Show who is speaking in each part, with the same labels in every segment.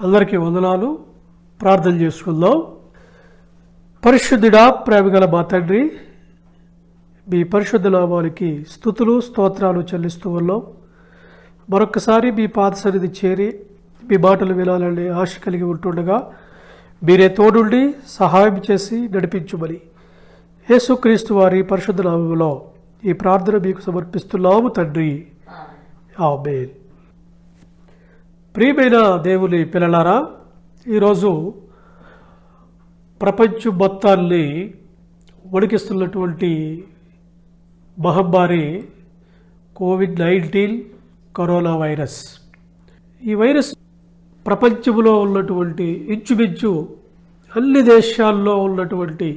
Speaker 1: అందరికీ వందనాలు. ప్రార్థన చేసుకుందాం. పరిశుద్ధుడా, ప్రేమగల మా తండ్రి, మీ పరిశుద్ధ నామానికి స్తుతులు స్తోత్రాలు చెల్లిస్తూ ఉన్నాం. మరొక్కసారి మీ పాద సన్నిధి చేరి మీ మాటలు వినాలని ఆశ కలిగి ఉంటుండగా మీరే తోడుండి సహాయం చేసి నడిపించుమని యేసుక్రీస్తు వారి పరిశుద్ధ నామములో ఈ ప్రార్థన మీకు సమర్పిస్తున్నాము తండ్రి, ఆమేన్. ప్రియమైన దేవుని పిల్లలారా, ఈరోజు ప్రపంచం మొత్తాన్ని వణికిస్తున్నటువంటి మహమ్మారి కోవిడ్-19 కరోనా వైరస్. ఈ వైరస్ ప్రపంచంలో ఉన్నటువంటి ఇంచుమించు అన్ని దేశాల్లో ఉన్నటువంటి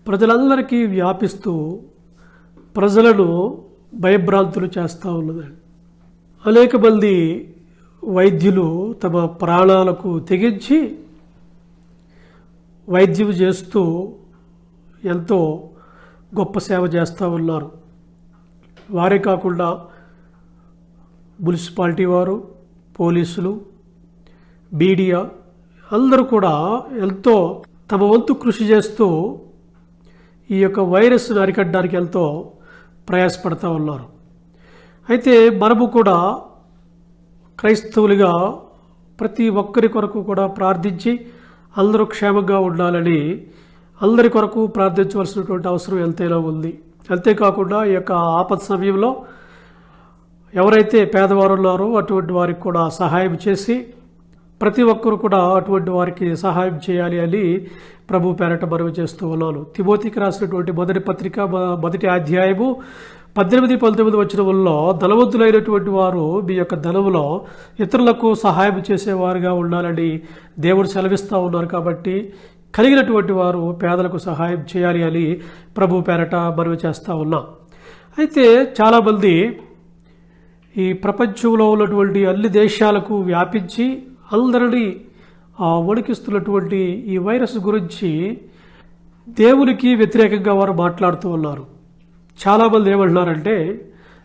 Speaker 1: ప్రజలందరికీ వ్యాపిస్తూ ప్రజలను భయభ్రాంతులు చేస్తూ ఉన్నదండి. అనేక మంది వైద్యులు తమ ప్రాణాలకు తెగించి వైద్యం చేస్తూ ఎంతో గొప్ప సేవ చేస్తూ ఉన్నారు. వారే కాకుండా మున్సిపాలిటీ వారు, పోలీసులు, మీడియా అందరూ కూడా ఎంతో తమ వంతు కృషి చేస్తూ ఈ యొక్క వైరస్ను అరికట్టడానికి ఎంతో ప్రయాసపడుతూ ఉన్నారు. అయితే మనము కూడా క్రైస్తవులుగా ప్రతి ఒక్కరి కొరకు కూడా ప్రార్థించి అందరూ క్షేమంగా ఉండాలని అందరి కొరకు ప్రార్థించవలసినటువంటి అవసరం ఎంతైనా ఉంది. అంతేకాకుండా ఈ యొక్క ఆపద సమయంలో ఎవరైతే పేదవారు ఉన్నారో అటువంటి వారికి కూడా సహాయం చేసి ప్రతి ఒక్కరు కూడా అటువంటి వారికి సహాయం చేయాలి అని ప్రభు పేరట మనవి చేస్తూ ఉన్నాను. తిమోతికి రాసినటువంటి మొదటి పత్రిక మొదటి అధ్యాయము 18-19 వచనములలో ధనవంతులైనటువంటి వారు మీ యొక్క ధనములో ఇతరులకు సహాయం చేసేవారుగా ఉండాలని దేవుడు సెలవిస్తూ ఉన్నారు. కాబట్టి కలిగినటువంటి వారు పేదలకు సహాయం చేయాలి అని ప్రభు పేరట మనవి చేస్తూ ఉన్నాం. అయితే చాలామంది ఈ ప్రపంచంలో ఉన్నటువంటి అన్ని దేశాలకు వ్యాపించి అందరినీ వణికిస్తున్నటువంటి ఈ వైరస్ గురించి దేవునికి వ్యతిరేకంగా వారు మాట్లాడుతూ ఉన్నారు. చాలామంది ఏమంటున్నారంటే,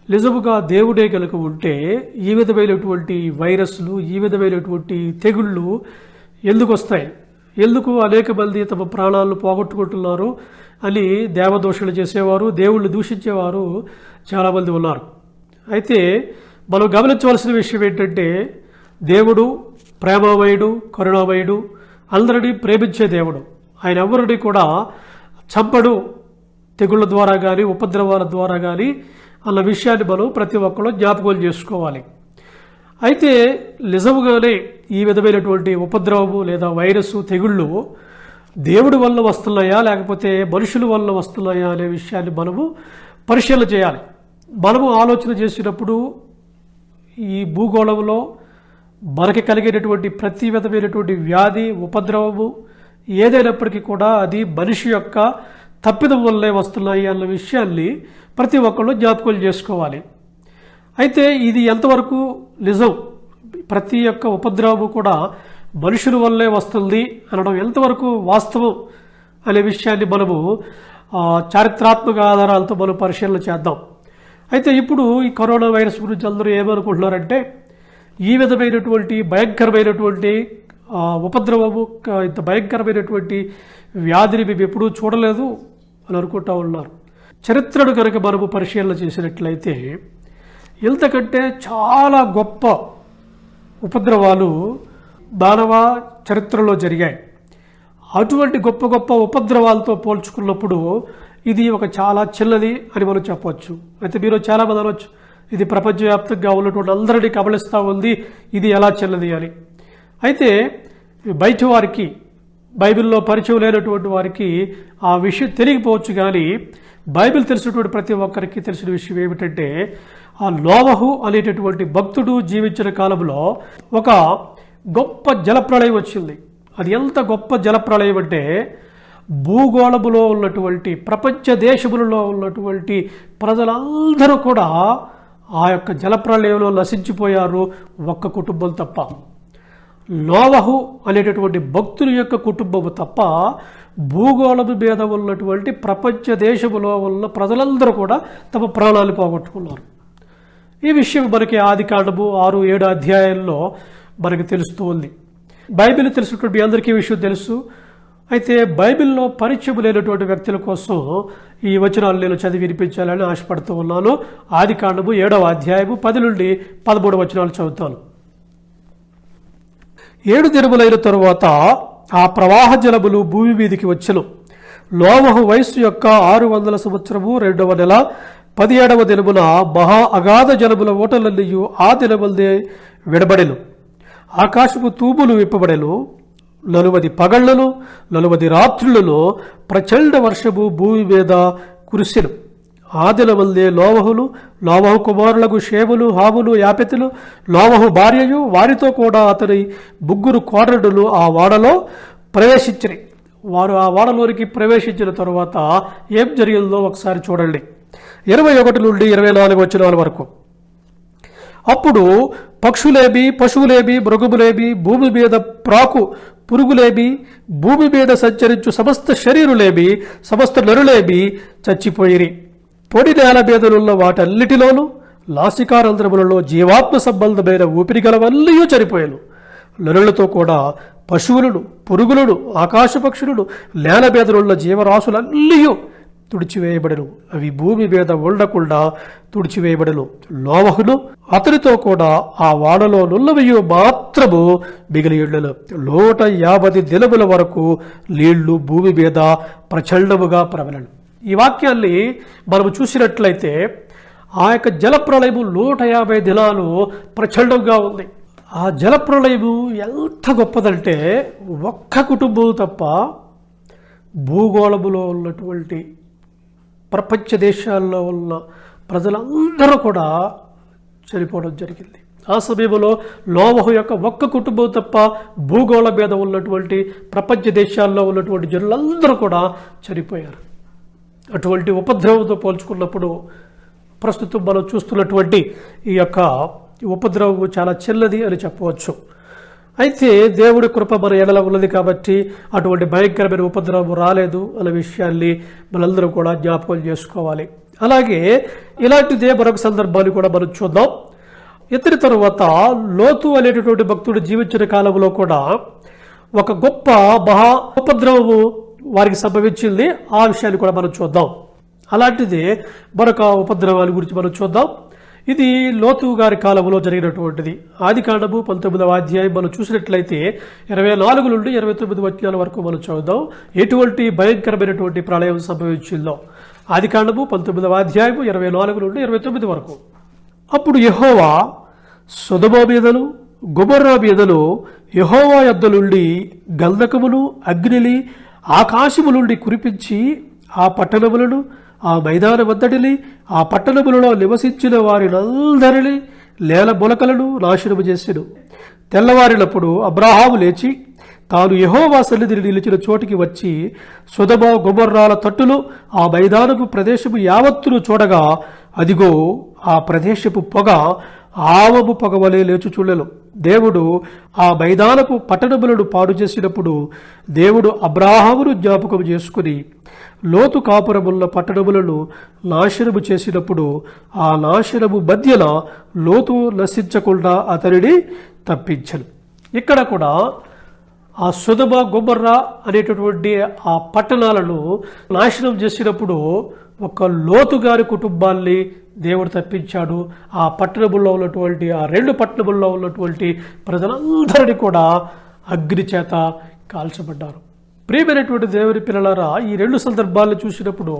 Speaker 1: నిజముగా దేవుడే కనుక ఉంటే ఈ విధమైనటువంటి వైరస్లు, ఈ విధమైనటువంటి తెగుళ్ళు ఎందుకు వస్తాయి, ఎందుకు అనేక మంది తమ ప్రాణాలను పోగొట్టుకుంటున్నారు అని దేవదోషణలు చేసేవారు, దేవుళ్ళు దూషించేవారు చాలామంది ఉన్నారు. అయితే మనం గమనించవలసిన విషయం ఏంటంటే, దేవుడు ప్రేమమయుడు, కరుణామయుడు, అందరినీ ప్రేమించే దేవుడు. ఆయన ఎవరిని కూడా చంపడు, తెగుళ్ళ ద్వారా కానీ ఉపద్రవాల ద్వారా కానీ అన్న విషయాన్ని మనం ప్రతి ఒక్కరు జ్ఞాపకం చేసుకోవాలి. అయితే నిజముగానే ఈ విధమైనటువంటి ఉపద్రవము లేదా వైరస్ తెగుళ్ళు దేవుడి వల్ల వస్తున్నాయా లేకపోతే మనుషుల వల్ల వస్తున్నాయా అనే విషయాన్ని మనము పరిశీలన చేయాలి. మనము ఆలోచన చేసినప్పుడు ఈ భూగోళంలో మనకి కలిగేటటువంటి ప్రతి విధమైనటువంటి వ్యాధి, ఉపద్రవము ఏదైనప్పటికీ కూడా అది మనిషి యొక్క తప్పిదం వల్లే వస్తున్నాయి అన్న విషయాన్ని ప్రతి ఒక్కళ్ళు జ్ఞాపకం చేసుకోవాలి. అయితే ఇది ఎంతవరకు నిజం, ప్రతి ఒక్క ఉపద్రవము కూడా మనుషుల వల్లే వస్తుంది అనడం ఎంతవరకు వాస్తవం అనే విషయాన్ని మనము చారిత్రాత్మక ఆధారాలతో మనం పరిశీలన చేద్దాం. అయితే ఇప్పుడు ఈ కరోనా వైరస్ గురించి అందరూ ఏమనుకుంటున్నారంటే, ఈ విధమైనటువంటి భయంకరమైనటువంటి ఉపద్రవము, ఇంత భయంకరమైనటువంటి వ్యాధిని మేము ఎప్పుడూ చూడలేదు అని అనుకుంటూ ఉన్నారు. చరిత్రను కనుక మనము పరిశీలన చేసినట్లయితే ఇంతకంటే చాలా గొప్ప ఉపద్రవాలు మానవ చరిత్రలో జరిగాయి. అటువంటి గొప్ప గొప్ప ఉపద్రవాలతో పోల్చుకున్నప్పుడు ఇది ఒక చాలా చిన్నది అని మనం చెప్పవచ్చు. అయితే మీరు చాలామంది అనవచ్చు, ఇది ప్రపంచవ్యాప్తంగా ఉన్నటువంటి అందరినీ కబళిస్తూ ఉంది, ఇది ఎలా చిన్నది అని. అయితే బయట వారికి, బైబిల్లో పరిచయం లేనటువంటి వారికి ఆ విషయం తెలియకపోవచ్చు. కానీ బైబిల్ తెలిసినటువంటి ప్రతి ఒక్కరికి తెలిసిన విషయం ఏమిటంటే, ఆ నోవహు అనేటటువంటి భక్తుడు జీవించిన కాలంలో ఒక గొప్ప జలప్రళయం వచ్చింది. అది ఎంత గొప్ప జలప్రళయం అంటే, భూగోళములో ఉన్నటువంటి ప్రపంచ దేశములలో ఉన్నటువంటి ప్రజలందరూ కూడా ఆ యొక్క జలప్రళయంలో నశించిపోయారు, ఒక్క కుటుంబం తప్ప. నోవహు అనేటటువంటి భక్తుని యొక్క కుటుంబము తప్ప భూగోళము మీద ఉన్నటువంటి ప్రపంచ దేశములో ఉన్న ప్రజలందరూ కూడా తమ ప్రాణాలు పోగొట్టుకున్నారు. ఈ విషయం మనకి ఆదికాండము 6-7 అధ్యాయాల్లో మనకు తెలుస్తూ ఉంది. బైబిల్ తెలిసినటువంటి మీ అందరికీ ఈ విషయం తెలుసు. అయితే బైబిల్లో పరిచయం లేనటువంటి వ్యక్తుల కోసం ఈ వచనాలు నేను చదివి వినిపించాలని ఆశపడుతూ ఉన్నాను. ఆదికాండము 7వ అధ్యాయము 10 నుండి 13 వచనాలు చదువుతాను. 7 దినములైన తరువాత ఆ ప్రవాహ జలములు భూమి మీదికి వచ్చెను. నోవహు వయస్సు యొక్క 600 సంవత్సరము 2వ నెల 17వ దినమున మహా అగాధ జలముల ఓటలన్నీయు ఆ దినములదే విడబడెను. ఆకాశపు తూములు విప్పబడెను. 40 పగళ్లను 40 రాత్రులలో ప్రచండ వర్షము భూమి మీద కురిసెను. ఆ దినములదే నోవహు కుమారులకు షేములు, హాములు, యాపెతులు, నోవహు భార్యయు వారితో కూడా అతని 3 కోడరులు ఆ వాడలో ప్రవేశించిరి. వారు ఆ వాడలోనికి ప్రవేశించిన తరువాత ఏం జరిగిందో ఒకసారి చూడండి. 21 నుండి 24 వచనాల వరకు. అప్పుడు పక్షులేమి, పశువులేమి, మృగములేమి, భూమి మీద ప్రాకు పురుగులేమి, భూమి మీద సంచరించు సమస్త శరీరులేమి, సమస్త నరులేమి చచ్చిపోయిరి. పొడి నేల మీదనున్న వాటన్నిటిలోనూ నాసికారంధ్రములలో జీవాత్మ సంబంధమైన ఊపిరి గలవన్నీ చనిపోయాను. నరులతో కూడా పశువులను, పురుగులను, ఆకాశ పక్షులను, నేల మీదనున్న జీవరాశులన్నీ తుడిచివేయబడెను. అవి భూమి మీద ఉండకుండా తుడిచివేయబడెను. నోవహును అతనితో కూడా ఆ వాడలో నున్నవియు మాత్రము మిగిలి ఉండెను. 150 దినముల వరకు నీళ్లు భూమి మీద ప్రచండముగా ప్రబలెను. ఈ వాక్యాన్ని మనము చూసినట్లయితే ఆ యొక్క జలప్రళయము 150 దినాలు ప్రచండంగా ఉంది. ఆ జలప్రళయము ఎంత గొప్పదంటే ఒక్క కుటుంబం తప్ప భూగోళములో ఉన్నటువంటి ప్రపంచ దేశాల్లో ఉన్న ప్రజలందరూ కూడా చనిపోవడం జరిగింది. ఆ సమయంలో నోవహు యొక్క ఒక్క కుటుంబం తప్ప భూగోళం మీద ఉన్నటువంటి ప్రపంచ దేశాల్లో ఉన్నటువంటి జనులందరూ కూడా చనిపోయారు. అటువంటి ఉపద్రవంతో పోల్చుకున్నప్పుడు ప్రస్తుతం మనం చూస్తున్నటువంటి ఈ యొక్క ఉపద్రవం చాలా చిన్నది అని చెప్పవచ్చు. అయితే దేవుడి కృప మన ఎడల ఉన్నది కాబట్టి అటువంటి భయంకరమైన ఉపద్రవం రాలేదు అనే విషయాన్ని మనందరం కూడా జ్ఞాపకం చేసుకోవాలి. అలాగే ఇలాంటిదే మరొక సందర్భాన్ని కూడా మనం చూద్దాం. ఇతని తరువాత లోతు అనేటటువంటి భక్తుడు జీవించిన కాలంలో కూడా ఒక గొప్ప మహా ఉపద్రవము వారికి సంభవించింది. ఆ విషయాన్ని కూడా మనం చూద్దాం. అలాంటిది మరొక ఉపద్రవాల గురించి మనం చూద్దాం. ఇది లోతు గారి కాలంలో జరిగినటువంటిది. ఆదికాండము 19వ అధ్యాయం మనం చూసినట్లయితే 24 నుండి 29 వచనాల వరకు మనం చూద్దాం. ఎటువంటి భయంకరమైనటువంటి ప్రళయం సంభవించిందో. ఆదికాండము 19వ అధ్యాయము 24 నుండి 29 వరకు. అప్పుడు యెహోవా సొదొమ మీదను గొమొర్రా మీదను యెహోవా యొద్ద నుండి గంధకమును అగ్నిని ఆకాశము నుండి కురిపించి ఆ పట్టణములను, ఆ మైదానమంతటిని, ఆ పట్టణములలో నివసించిన వారినందరినీ, నేల మొలకలను నాశనము చేసెను. తెల్లవారినప్పుడు అబ్రాహాము లేచి తాను యెహోవా సన్నిధిని నిలిచిన చోటికి వచ్చి సొదొమ గొమొర్రాల తట్టులు ఆ మైదానపు ప్రదేశము యావత్తును చూడగా అదిగో ఆ ప్రదేశపు పొగ ఆవము పొగవలే లేచుచుండెను. దేవుడు ఆ మైదానపు పట్టణములను పాడు చేసినప్పుడు దేవుడు అబ్రాహామును జ్ఞాపకం చేసుకుని లోతు కాపురమున్న పట్టణములను నాశనము చేసినప్పుడు ఆ నాశనము మధ్యన లోతు నశించకుండా అతనిని తప్పించను. ఇక్కడ కూడా ఆ సొదొమ గొమొర్రా అనేటటువంటి ఆ పట్టణాలను నాశనం చేసినప్పుడు ఒక లోతు గారి కుటుంబాన్ని దేవుడు తప్పించాడు. ఆ పట్టణముల్లో ఉన్నటువంటి ఆ 2 పట్టణముల్లో ఉన్నటువంటి ప్రజలందరినీ కూడా అగ్ని చేత కాల్చబడ్డారు. ప్రియమైనటువంటి దేవుని పిల్లలారా, ఈ 2 సందర్భాలను చూసినప్పుడు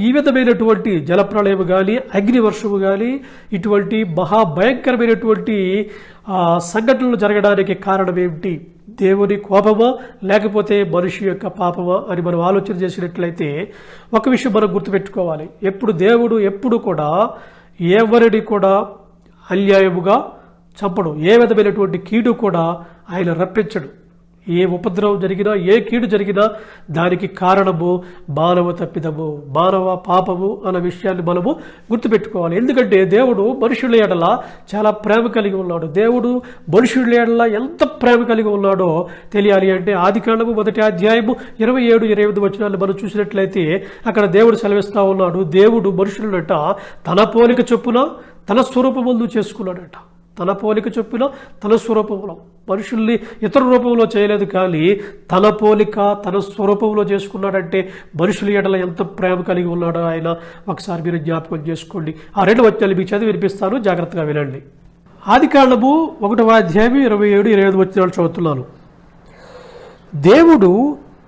Speaker 1: ఈ విధమైనటువంటి జలప్రళయం కానీ, అగ్నివర్షము కానీ, ఇటువంటి మహాభయంకరమైనటువంటి సంఘటనలు జరగడానికి కారణం ఏమిటి? దేవుని కోపమా లేకపోతే మనిషి యొక్క పాపమా అని మనం ఆలోచన చేసినట్లయితే ఒక విషయం మనం గుర్తుపెట్టుకోవాలి. దేవుడు ఎప్పుడు కూడా ఎవరిని కూడా అన్యాయముగా చంపడు. ఏ విధమైనటువంటి కీడు కూడా ఆయన రప్పించడు. ఏ ఉపద్రవం జరిగినా, ఏ కీడు జరిగినా దానికి కారణము మానవ తప్పిదము, మానవ పాపము అన్న విషయాన్ని మనము గుర్తుపెట్టుకోవాలి. ఎందుకంటే దేవుడు మనుషుల ఎడల చాలా ప్రేమ కలిగి ఉన్నాడు. దేవుడు మనుషుల ఎడల ఎంత ప్రేమ కలిగి ఉన్నాడో తెలియాలి అంటే ఆదికాండము 1వ అధ్యాయము 27-28 వచనాలు మనం చూసినట్లయితే అక్కడ దేవుడు సెలవిస్తా ఉన్నాడు. దేవుడు మనుషులనట తన పోలిక చొప్పున తన స్వరూపమందు చేసుకున్నాడట. తన పోలిక చొప్పున తన స్వరూపంలో, మనుషుల్ని ఇతర రూపంలో చేయలేదు కానీ తన పోలిక తన స్వరూపంలో చేసుకున్నాడంటే మనుషుల ఎడల ఎంత ప్రేమ కలిగి ఉన్నాడో ఆయన ఒకసారి మీరు జ్ఞాపకం చేసుకోండి. ఆ 2 వచనాలు మీకు చదివి వినిపిస్తాను, జాగ్రత్తగా వినండి. ఆదికాండము 1వ అధ్యాయం 27-28 వచనాలు చదువుతున్నాను. దేవుడు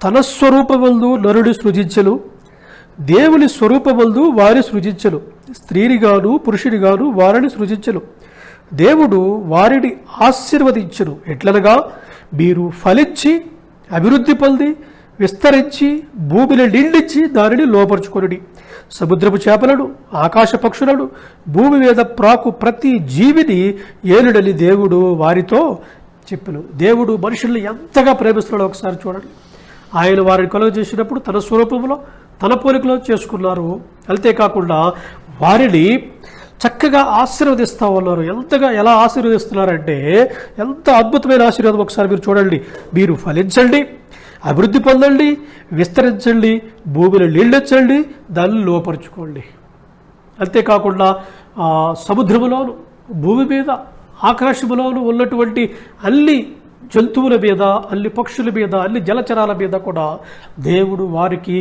Speaker 1: తన స్వరూపమందు నరుని సృజించెను, దేవుని స్వరూపమందు వారి సృజించెను, స్త్రీనిగాను పురుషునిగాను వారిని సృజించెను. దేవుడు వారిని ఆశీర్వదించెను, ఎట్లనగా మీరు ఫలించి అభివృద్ధి పొంది విస్తరించి భూమిని నిండించి దానిని లోపరుచుకొనుడి. సముద్రపు చేపలను, ఆకాశ పక్షులను, భూమి మీద ప్రాకు ప్రతి జీవిని ఏలుడని దేవుడు వారితో చెప్పెను. దేవుడు మనుషుల్ని ఎంతగా ప్రేమిస్తున్నాడో ఒకసారి చూడండి. ఆయన వారిని కలుగజేసినప్పుడు తన స్వరూపంలో తన పోలికలో చేసుకున్నారు. అంతేకాకుండా వారిని చక్కగా ఆశీర్వదిస్తూ ఉన్నారు. ఎలా ఆశీర్వదిస్తున్నారంటే ఎంత అద్భుతమైన ఆశీర్వాదం ఒకసారి మీరు చూడండి. మీరు ఫలించండి, అభివృద్ధి పొందండి, విస్తరించండి, భూమిని నీళ్ళెచ్చండి, దాన్ని లోపరుచుకోండి. అంతేకాకుండా సముద్రములోను, భూమి మీద, ఆకాశములోను ఉన్నటువంటి అన్ని జంతువుల మీద, అన్ని పక్షుల మీద, అన్ని జలచరాల మీద కూడా దేవుడు వారికి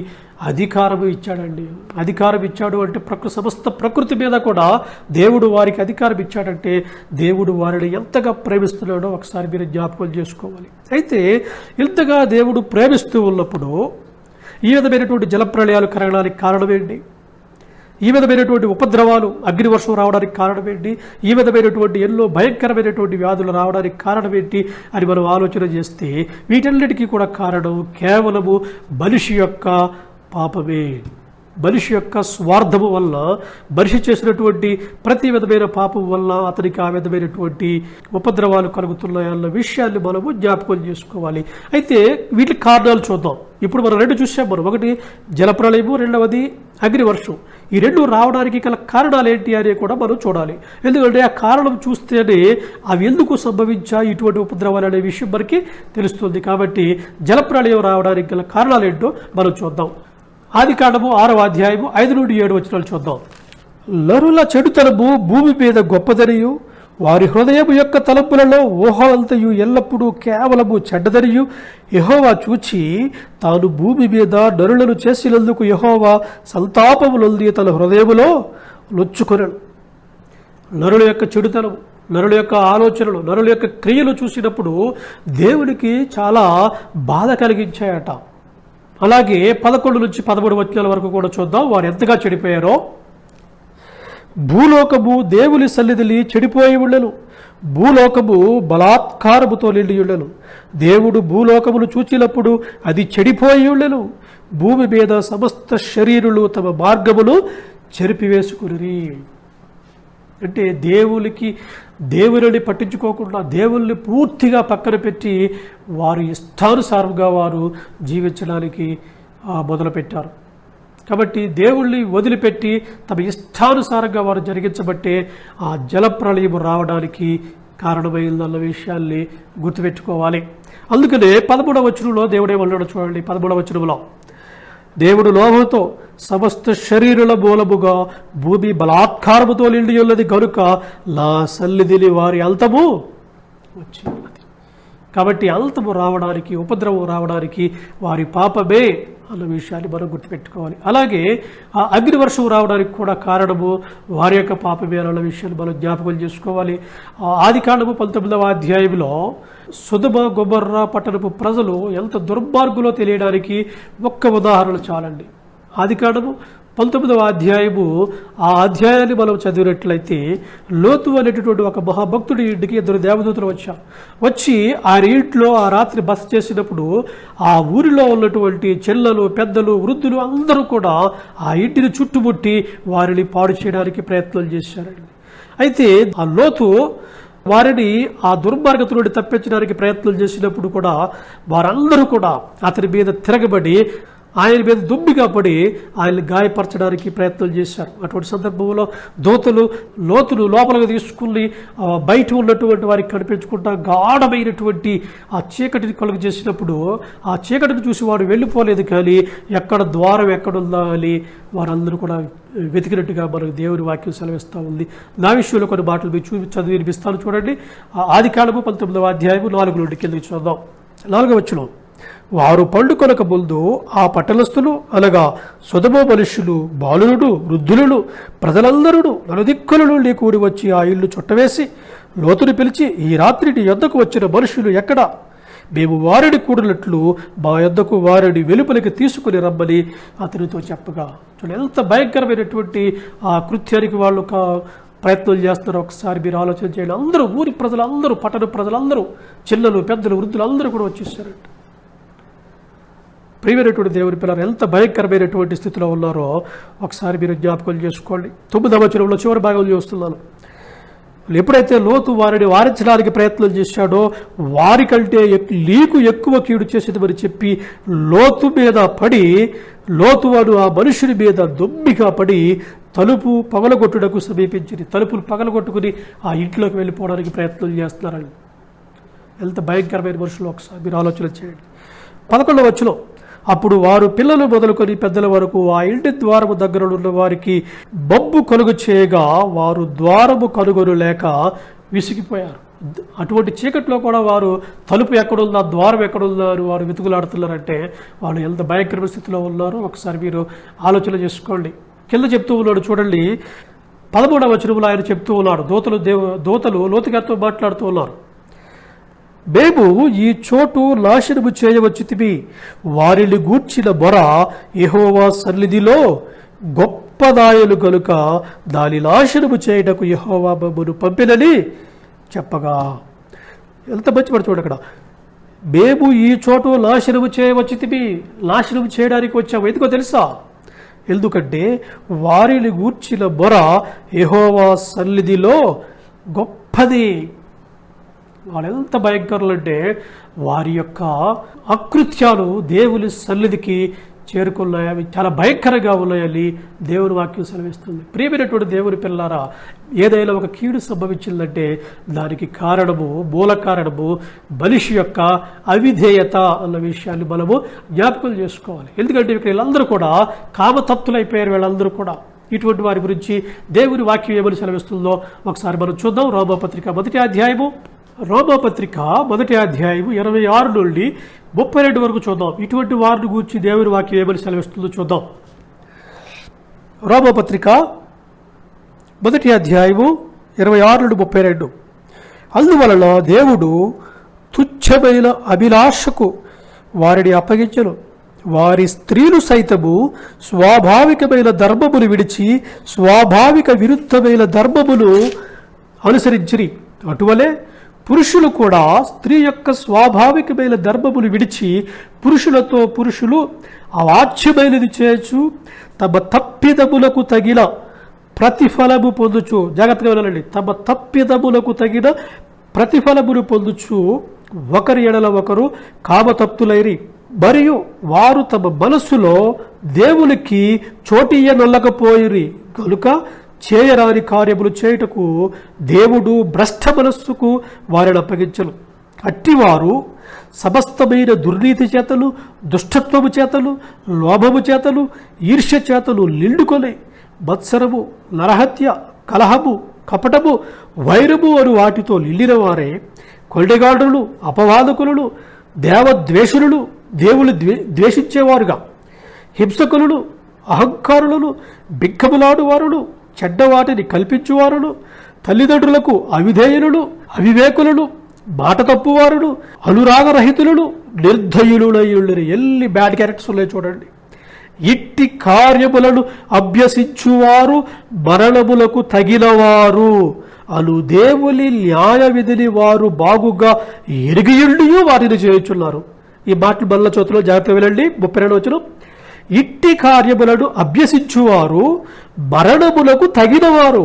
Speaker 1: అధికారం ఇచ్చాడండి. అధికారం ఇచ్చాడు అంటే సమస్త ప్రకృతి మీద కూడా దేవుడు వారికి అధికారం ఇచ్చాడంటే దేవుడు వారిని ఎంతగా ప్రేమిస్తున్నాడో ఒకసారి మీరు జ్ఞాపకం చేసుకోవాలి. అయితే ఇంతగా దేవుడు ప్రేమిస్తూ ఉన్నప్పుడు ఈ విధమైనటువంటి జలప్రళయాలు కలగడానికి కారణమేంటి? ఈ విధమైనటువంటి ఉపద్రవాలు, అగ్నివర్షం రావడానికి కారణం ఏంటి? ఈ విధమైనటువంటి ఎన్నో భయంకరమైనటువంటి వ్యాధులు రావడానికి కారణం ఏంటి అని మనం ఆలోచన చేస్తే వీటన్నిటికీ కూడా కారణం కేవలము మనిషి యొక్క పాపమే. మనిషి యొక్క స్వార్థము వల్ల, మనిషి చేసినటువంటి ప్రతి విధమైన పాపం వల్ల అతనికి ఆ విధమైనటువంటి ఉపద్రవాలు కలుగుతున్నాయన్న విషయాన్ని మనము జ్ఞాపకం చేసుకోవాలి. అయితే వీటి కారణాలు చూద్దాం. ఇప్పుడు మనం 2 చూసాం. ఒకటి జలప్రళయము, రెండవది అగ్నివర్షం. ఈ 2 రావడానికి గల కారణాలు ఏంటి అని కూడా మనం చూడాలి. ఎందుకంటే ఆ కారణం చూస్తేనే అవి ఎందుకు సంభవించాయి, ఇటువంటి ఉపద్రవాలు అనే విషయం మనకి తెలుస్తుంది. కాబట్టి జలప్రళయం రావడానికి గల కారణాలు ఏంటో మనం చూద్దాం. ఆదికాండము 6వ అధ్యాయము 5-7 వచనాలు చూద్దాం. నరుల చెడుతనము భూమి మీద గొప్పదనియు, వారి హృదయము యొక్క తలంపులలో ఊహలంతయు ఎల్లప్పుడూ కేవలము చెడ్డదనియు యెహోవా చూచి తాను భూమి మీద నరులను చేసినందుకు యెహోవా సంతాపములొంది తన హృదయములో నొచ్చుకొనెను. నరుల యొక్క చెడుతనం, నరుల యొక్క ఆలోచనలు, నరుల యొక్క క్రియలు చూసినప్పుడు దేవునికి చాలా బాధ కలిగించాయట. అలాగే 11-13 వచనాల వరకు కూడా చూద్దాం. వారు ఎంతగా చెడిపోయారో. భూలోకము దేవుని సన్నిధిని చెడిపోయి ఉండెను, భూలోకము బలాత్కారముతో నిండి ఉండెను. దేవుడు భూలోకమును చూచినప్పుడు అది చెడిపోయి ఉండెను. భూమి మీద సమస్త శరీరులు తమ మార్గమును చెరిపివేసుకుని. అంటే దేవుని పట్టించుకోకుండా దేవుల్ని పూర్తిగా పక్కన పెట్టి వారు ఇష్టానుసారంగా వారు జీవించడానికి మొదలుపెట్టారు. కాబట్టి దేవుళ్ళని వదిలిపెట్టి తమ ఇష్టానుసారంగా వారు జరిగించబట్టే ఆ జలప్రళయం రావడానికి కారణమైందన్న విషయాన్ని గుర్తుపెట్టుకోవాలి. అందుకనే 13వ వచనంలో దేవుడు ఏమన్నాడో చూడండి. 13వ వచనంలో దేవుడు లోభంతో సమస్త శరీరుల మూలముగా భూమి బలాత్కారముతో నిండి ఉన్నది కనుక నా సన్నిధిని వారి అంతము వచ్చి ఉన్నది. కాబట్టి అంతము రావడానికి, ఉపద్రవం రావడానికి వారి పాపమే అన్న విషయాన్ని మనం గుర్తుపెట్టుకోవాలి. అలాగే ఆ అగ్నివర్షం రావడానికి కూడా కారణము వారి యొక్క పాపమే అన్న విషయాన్ని మనం జ్ఞాపకం చేసుకోవాలి. ఆదికాండము 19వ అధ్యాయంలో సొదొమ గొమొర్రా పట్టణపు ప్రజలు ఎంత దుర్మార్గులో తెలియడానికి ఒక్క ఉదాహరణ చాలండి. ఆదికాండము 19వ అధ్యాయము, ఆ అధ్యాయాన్ని మనం చదివినట్లయితే లోతు అనేటటువంటి ఒక మహాభక్తుడి ఇంటికి 2 దేవదూతలు వచ్చి ఆయన ఇంట్లో ఆ రాత్రి బస చేసినప్పుడు ఆ ఊరిలో ఉన్నటువంటి చెల్లెలు, పెద్దలు, వృద్ధులు అందరూ కూడా ఆ ఇంటిని చుట్టుముట్టి వారిని పాడు చేయడానికి ప్రయత్నం చేశారండి. అయితే ఆ లోతు వారిని ఆ దుర్మార్గత నుండి తప్పించడానికి ప్రయత్నం చేసినప్పుడు కూడా వారందరూ కూడా అతని మీద తిరగబడి ఆయన మీద దుమ్మిగా పడి ఆయన్ని గాయపరచడానికి ప్రయత్నం చేశారు. అటువంటి సందర్భంలో దూతలు లోతును లోపలికి తీసుకుని బయట ఉన్నటువంటి వారికి కనిపించకుండా గాఢమైనటువంటి ఆ చీకటిని కలుగు చేసినప్పుడు ఆ చీకటిని చూసి వాడు వెళ్ళిపోలేదు, కానీ ఎక్కడ ద్వారం ఎక్కడుందా అని వారందరూ కూడా వెతికినట్టుగా మనకు దేవుని వాక్యం సెలవిస్తూ ఉంది. నా విషయంలో కొన్ని మాటలు మీరు చదివి వినిపిస్తాను చూడండి. ఆదికాండము 19వ అధ్యాయము 4 నుండి కిందకి చూద్దాం. 4వ వచనం. వారు పండుకొనక ముందు ఆ పట్టణస్థులు అనగా సొదొమ మనుష్యులు, బాలురుడు, వృద్ధులను, ప్రజలందరూ నలుదిక్కుల నుండి కూడి వచ్చి ఆ ఇల్లు చుట్టవేసి లోతుని పిలిచి, ఈ రాత్రి నీ యొద్దకు వచ్చిన మనుషులు ఎక్కడా? మేము వారిని కూడినట్లు మా యొద్దకు వారిని వెలుపలికి తీసుకుని రమ్మని అతనితో చెప్పగా. చూడండి ఎంత భయంకరమైనటువంటి ఆ కృత్యానికి వాళ్ళు ప్రయత్నం చేస్తున్నారు. ఒకసారి మీరు ఆలోచన చేయండి. అందరూ ఊరి ప్రజలందరూ, పట్టణ ప్రజలందరూ, చిన్నలు పెద్దలు వృద్ధులు అందరూ కూడా వచ్చేసారంట. ప్రియమైనటువంటి దేవుని పిల్లలు ఎంత భయంకరమైనటువంటి స్థితిలో ఉన్నారో ఒకసారి మీరు జ్ఞాపకం చేసుకోండి. 9వ వచనంలో చివరి భాగం చూస్తున్నాను. ఎప్పుడైతే లోతు వారిని వారించడానికి ప్రయత్నం చేశాడో వారికంటే లీకు ఎక్కువ కీడు చేసేదని చెప్పి లోతు మీద పడి, లోతు వాడు ఆ మనుషుని మీద దొమ్మిగా పడి తలుపు పగలగొట్టుటకు సమీపించింది. తలుపులు పగలగొట్టుకుని ఆ ఇంట్లోకి వెళ్ళిపోవడానికి ప్రయత్నం చేస్తున్నారండి. ఎంత భయంకరమైన మనుషులు ఒకసారి మీరు ఆలోచన చేయండి. 11వ వచనం. అప్పుడు వారు పిల్లలు మొదలుకొని పెద్దల వరకు ఆ ఇంటి ద్వారము దగ్గర ఉన్న వారికి బొబ్బు కలుగు చేయగా వారు ద్వారము కనుగొను లేక విసిగిపోయారు. అటువంటి చీకట్లో కూడా వారు తలుపు ఎక్కడుందా, ద్వారం ఎక్కడున్నారు వారు వెతుకులాడుతున్నారంటే వాళ్ళు ఎంత భయంకరమైన స్థితిలో ఉన్నారో ఒకసారి మీరు ఆలోచన చేసుకోండి. కింద చెప్తూ ఉన్నాడు చూడండి. 13వ వచనంలో ఆయన చెప్తూ ఉన్నాడు. దూతలు లోతుగారితో మాట్లాడుతూ ఉన్నారు. మేము ఈ చోటు నాశనము చేయవచ్చితిమి, వారిని గూర్చిన మొర యెహోవా సన్నిధిలో గొప్పదాయలు గనుక దాని నాశనము చేయటకు యెహోవా మమ్మను పంపినని చెప్పగా. ఎంత మంచి మాట చూడండి అక్కడ. మేము ఈ చోటు నాశనము చేయవచ్చితిమి, నాశనము చేయడానికి వచ్చాము. ఎందుకో తెలుసా? ఎందుకంటే వారిని గూర్చిన మొర యెహోవా సన్నిధిలో గొప్పది. వాళ్ళు ఎంత భయంకరులు అంటే వారి యొక్క అకృత్యాలు దేవుని సన్నిధికి చేరుకున్నాయి. అవి చాలా భయంకరంగా ఉన్నాయని దేవుని వాక్యం సెలవిస్తుంది. ప్రియమైనటువంటి దేవుని పిల్లారా, ఏదైనా ఒక కీడు సంభవించిందంటే దానికి కారణము, మూల కారణము మనిషి యొక్క అవిధేయత అన్న విషయాన్ని మనము జ్ఞాపకం చేసుకోవాలి. ఎందుకంటే ఇక్కడ వీళ్ళందరూ కూడా కామతత్తులైపోయారు. వీళ్ళందరూ కూడా ఇటువంటి వారి గురించి దేవుని వాక్యం ఏమని సెలవిస్తుందో ఒకసారి మనం చూద్దాం. రోమాపత్రిక 1వ అధ్యాయము 26 నుండి 32 వరకు చూద్దాం. ఇటువంటి వారిని గురించి దేవుని వాక్యం ఏమని సెలవిస్తుందో చూద్దాం. రోమాపత్రిక 1వ అధ్యాయము 26 నుండి 32. అందువలన దేవుడు తుచ్చమైన అభిలాషకు వారిని అప్పగించెను. వారి స్త్రీలు సైతము స్వాభావికమైన ధర్మములు విడిచి స్వాభావిక విరుద్ధమైన ధర్మమును అనుసరించిరి. అటువలే పురుషులు కూడా స్త్రీ యొక్క స్వాభావికమైన ధర్మములు విడిచి పురుషులతో పురుషులు అవాచ్యమైనది చేయొచ్చు తమ తప్పిదములకు తగిన ప్రతిఫలము పొందుచు. జాగ్రత్తగా వినాలండి. తమ తప్పిదములకు తగిన ప్రతిఫలమును పొందుచు ఒకరి ఎడల ఒకరు కామతప్తులైరి. మరియు వారు తమ మనస్సులో దేవునికి చోటియ్యనొల్లకపోయిరి కనుక చేయరాని కార్యములు చేయుటకు దేవుడు భ్రష్ట మనస్సుకు వారిని అప్పగించను. అట్టివారు సమస్తమైన దుర్నీతి చేతలు, దుష్టత్వము చేతలు, లోభము చేతలు, ఈర్ష్య చేతలు నిండుకొని మత్సరము, నరహత్య, కలహము, కపటము, వైరము అను వాటితో నిండిన వారే కొల్డెగాడులు, అపవాదకులను, దేవద్వేషులను, దేవుని ద్వేషించేవారుగా, హింసకులను, అహంకారులను, బిక్కములాడువారును, చెడ్డవాటిని కల్పించువారును, తల్లిదండ్రులకు అవిధేయులను, అవివేకులను, మాట తప్పువారును, అనురాగరహితులను, నిర్దయులునయుళ్ళని. ఎన్ని బ్యాడ్ క్యారెక్టర్స్ ఉన్నాయి చూడండి. ఇట్టి కార్యములను అభ్యసించువారు మరణములకు తగినవారు అను దేవుని న్యాయ విధిని వారు బాగుగా ఎరిగియుండి వారిని చేయుచున్నారు. ఈ మాటలు బల్ల చోతులో జాగ్రత్త వెళ్ళండి. 32వ వచనం. ఇట్టి కార్యములను అభ్యసించువారు మరణములకు తగినవారు,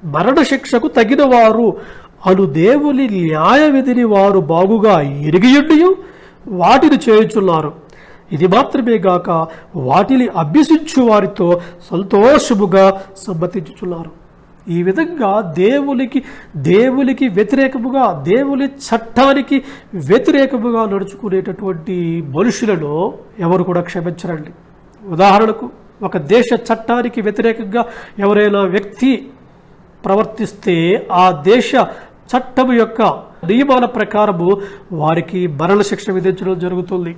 Speaker 1: మరణ శిక్షకు తగినవారు అను దేవుని న్యాయ విధిని వారు బాగుగా ఎరిగియుండి వాటిని చేయుచున్నారు. ఇది మాత్రమే గాక వాటిని అభ్యసించు వారితో సంతోషముగా సమ్మతించుచున్నారు. ఈ విధంగా దేవునికి వ్యతిరేకముగా, దేవుని చట్టానికి వ్యతిరేకముగా నడుచుకునేటటువంటి మనుషులను ఎవరు కూడా క్షమించరండి. ఉదాహరణకు, ఒక దేశ చట్టానికి వ్యతిరేకంగా ఎవరైనా వ్యక్తి ప్రవర్తిస్తే ఆ దేశ చట్టం యొక్క నియమాల ప్రకారము వారికి మరణశిక్ష విధించడం జరుగుతుంది.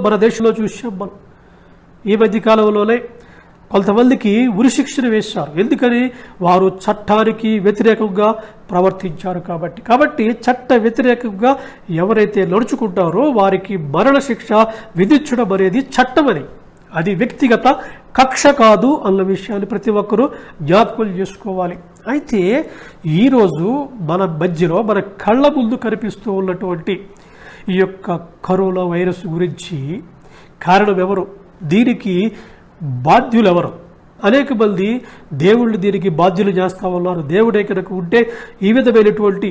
Speaker 1: మన దేశంలో చూసాం. మనం ఈ మధ్య కాలంలోనే కొంతమందికి ఉరిశిక్షను వేశారు. ఎందుకని? వారు చట్టానికి వ్యతిరేకంగా ప్రవర్తించారు కాబట్టి చట్ట వ్యతిరేకంగా ఎవరైతే నడుచుకుంటారో వారికి మరణశిక్ష విధించడం అనేది చట్టమని, అది వ్యక్తిగత కక్ష కాదు అన్న విషయాన్ని ప్రతి ఒక్కరూ జ్ఞాపకం చేసుకోవాలి. అయితే ఈరోజు మన మధ్యలో, మన కళ్ళ ముందు కనిపిస్తూ ఉన్నటువంటి ఈ యొక్క కరోనా వైరస్ గురించి కారణం ఎవరు, దీనికి బాధ్యులు ఎవరు? అనేక మంది దేవుళ్ళు దీనికి బాధ్యులు చేస్తూ ఉన్నారు. దేవుడే కనుక ఉంటే ఈ విధమైనటువంటి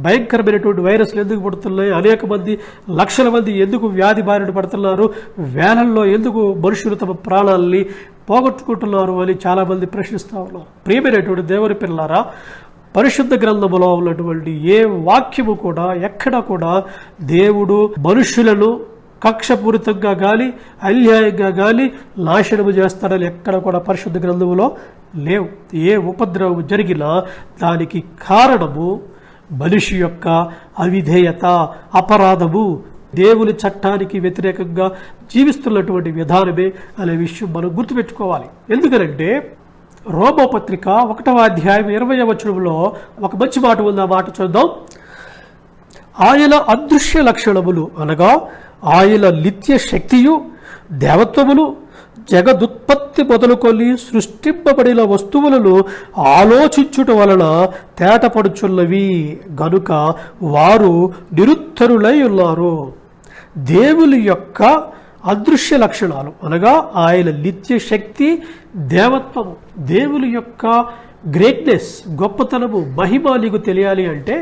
Speaker 1: భయంకరమైనటువంటి వైరస్లు ఎందుకు పడుతున్నాయి, అనేక మంది లక్షల మంది ఎందుకు వ్యాధి బారిన పడుతున్నారు, వేలల్లో ఎందుకు మనుషులు తమ ప్రాణాలని పోగొట్టుకుంటున్నారు అని చాలామంది ప్రశ్నిస్తూ ఉన్నారు. ప్రియమైనటువంటి దేవుని పిల్లారా, పరిశుద్ధ గ్రంథములో ఉన్నటువంటి ఏ వాక్యము కూడా ఎక్కడ కూడా దేవుడు మనుషులను కక్షపూరితంగా కానీ అన్యాయంగా కానీ నాశనము చేస్తాడని ఎక్కడ కూడా పరిశుద్ధ గ్రంథములో లేవు. ఏ ఉపద్రవం జరిగినా దానికి కారణము మనిషి యొక్క అవిధేయత, అపరాధము, దేవుని చట్టానికి వ్యతిరేకంగా జీవిస్తున్నటువంటి విధానమే అనే విషయం మనం గుర్తుపెట్టుకోవాలి. ఎందుకనంటే రోమపత్రిక 1వ అధ్యాయం 20వ వచనంలో ఒక మంచి మాట ఉంది. ఆ మాట చూద్దాం. ఆయన అదృశ్య లక్షణములు అనగా ఆయన నిత్య శక్తియు దేవత్వములు జగదుత్పత్తి మొదలుకొని సృష్టింపబడిన వస్తువులను ఆలోచించుట వలన తేటపడుచున్నవి గనుక వారు నిరుత్తరులై ఉన్నారు. దేవుని యొక్క అదృశ్య లక్షణాలు అనగా ఆయన నిత్య శక్తి, దేవత్వము, దేవుని యొక్క గ్రేట్నెస్, గొప్పతనము, మహిమ నీకు తెలియాలి అంటే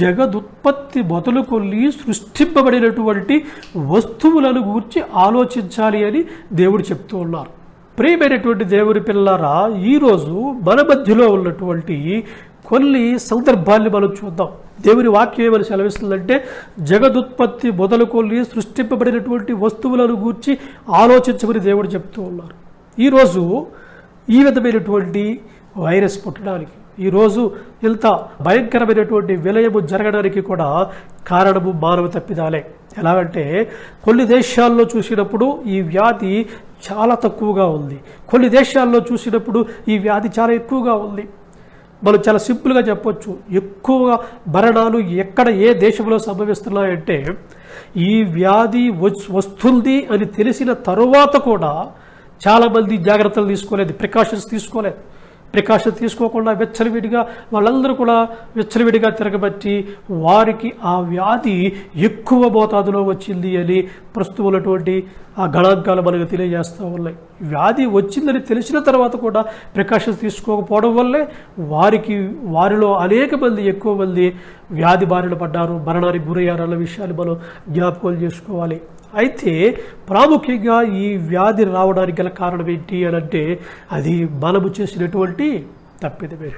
Speaker 1: జగదుత్పత్తి మొదలుకొని సృష్టింపబడినటువంటి వస్తువులను గూర్చి ఆలోచించాలి అని దేవుడు చెప్తూ ఉన్నారు. ప్రియమైనటువంటి దేవుని పిల్లారా, ఈరోజు మన మధ్యలో ఉన్నటువంటి కొన్ని సందర్భాన్ని మనం చూద్దాం. దేవుని వాక్యం ఏమని సెలవిస్తుందంటే జగదుత్పత్తి మొదలుకొని సృష్టింపబడినటువంటి వస్తువులను గూర్చి ఆలోచించమని దేవుడు చెప్తూ ఉన్నారు. ఈరోజు ఈ విధమైనటువంటి వైరస్ పుట్టడానికి, ఈరోజు ఇంత భయంకరమైనటువంటి విలయము జరగడానికి కూడా కారణము మానవ తప్పిదాలే. ఎలాగంటే కొన్ని దేశాల్లో చూసినప్పుడు ఈ వ్యాధి చాలా తక్కువగా ఉంది, కొన్ని దేశాల్లో చూసినప్పుడు ఈ వ్యాధి చాలా ఎక్కువగా ఉంది. మనం చాలా సింపుల్గా చెప్పొచ్చు, ఎక్కువ మరణాలు ఎక్కడ ఏ దేశంలో సంభవిస్తున్నాయంటే ఈ వ్యాధి వస్తుంది అని తెలిసిన తరువాత కూడా చాలామంది జాగ్రత్తలు తీసుకోలేదు, ప్రికాషన్స్ తీసుకోకుండా విచ్చలవిడిగా వాళ్ళందరూ కూడా విచ్చలవిడిగా తిరగబట్టి వారికి ఆ వ్యాధి ఎక్కువ మోతాదులో వచ్చింది అని ప్రస్తుతం ఉన్నటువంటి ఆ గణాంకాలు మనకు తెలియజేస్తూ ఉన్నాయి. వ్యాధి వచ్చిందని తెలిసిన తర్వాత కూడా ప్రికాషన్స్ తీసుకోకపోవడం వల్లే వారిలో అనేక మంది, ఎక్కువ మంది వ్యాధి బారిన పడ్డారు, మరణానికి గురయ్యారన్న విషయాన్ని మనం జ్ఞాపకం చేసుకోవాలి. అయితే ప్రాముఖ్యంగా ఈ వ్యాధి రావడానికి గల కారణం ఏంటి అని అంటే అది మనము చేసినటువంటి తప్పిదమే.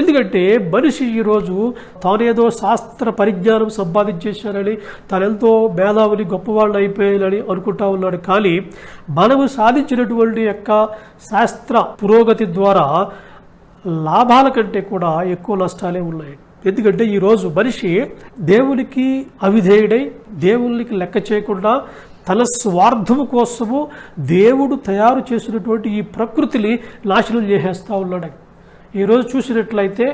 Speaker 1: ఎందుకంటే మనిషి ఈరోజు తానేదో శాస్త్ర పరిజ్ఞానం సంపాదించేశానని, తానెంతో మేధావుని గొప్పవాళ్ళు అయిపోయానని అనుకుంటా ఉన్నాడు. కానీ మనము సాధించినటువంటి యొక్క శాస్త్ర పురోగతి ద్వారా లాభాల కంటే కూడా ఎక్కువ నష్టాలే ఉన్నాయి. ఎందుకంటే ఈరోజు మనిషి దేవునికి అవిధేయుడై, దేవునికి లెక్క చేయకుండా తన స్వార్థము కోసము దేవుడు తయారు చేసినటువంటి ఈ ప్రకృతిని నాశనం చేసేస్తూ ఉన్నాడు. ఈరోజు చూసినట్లయితే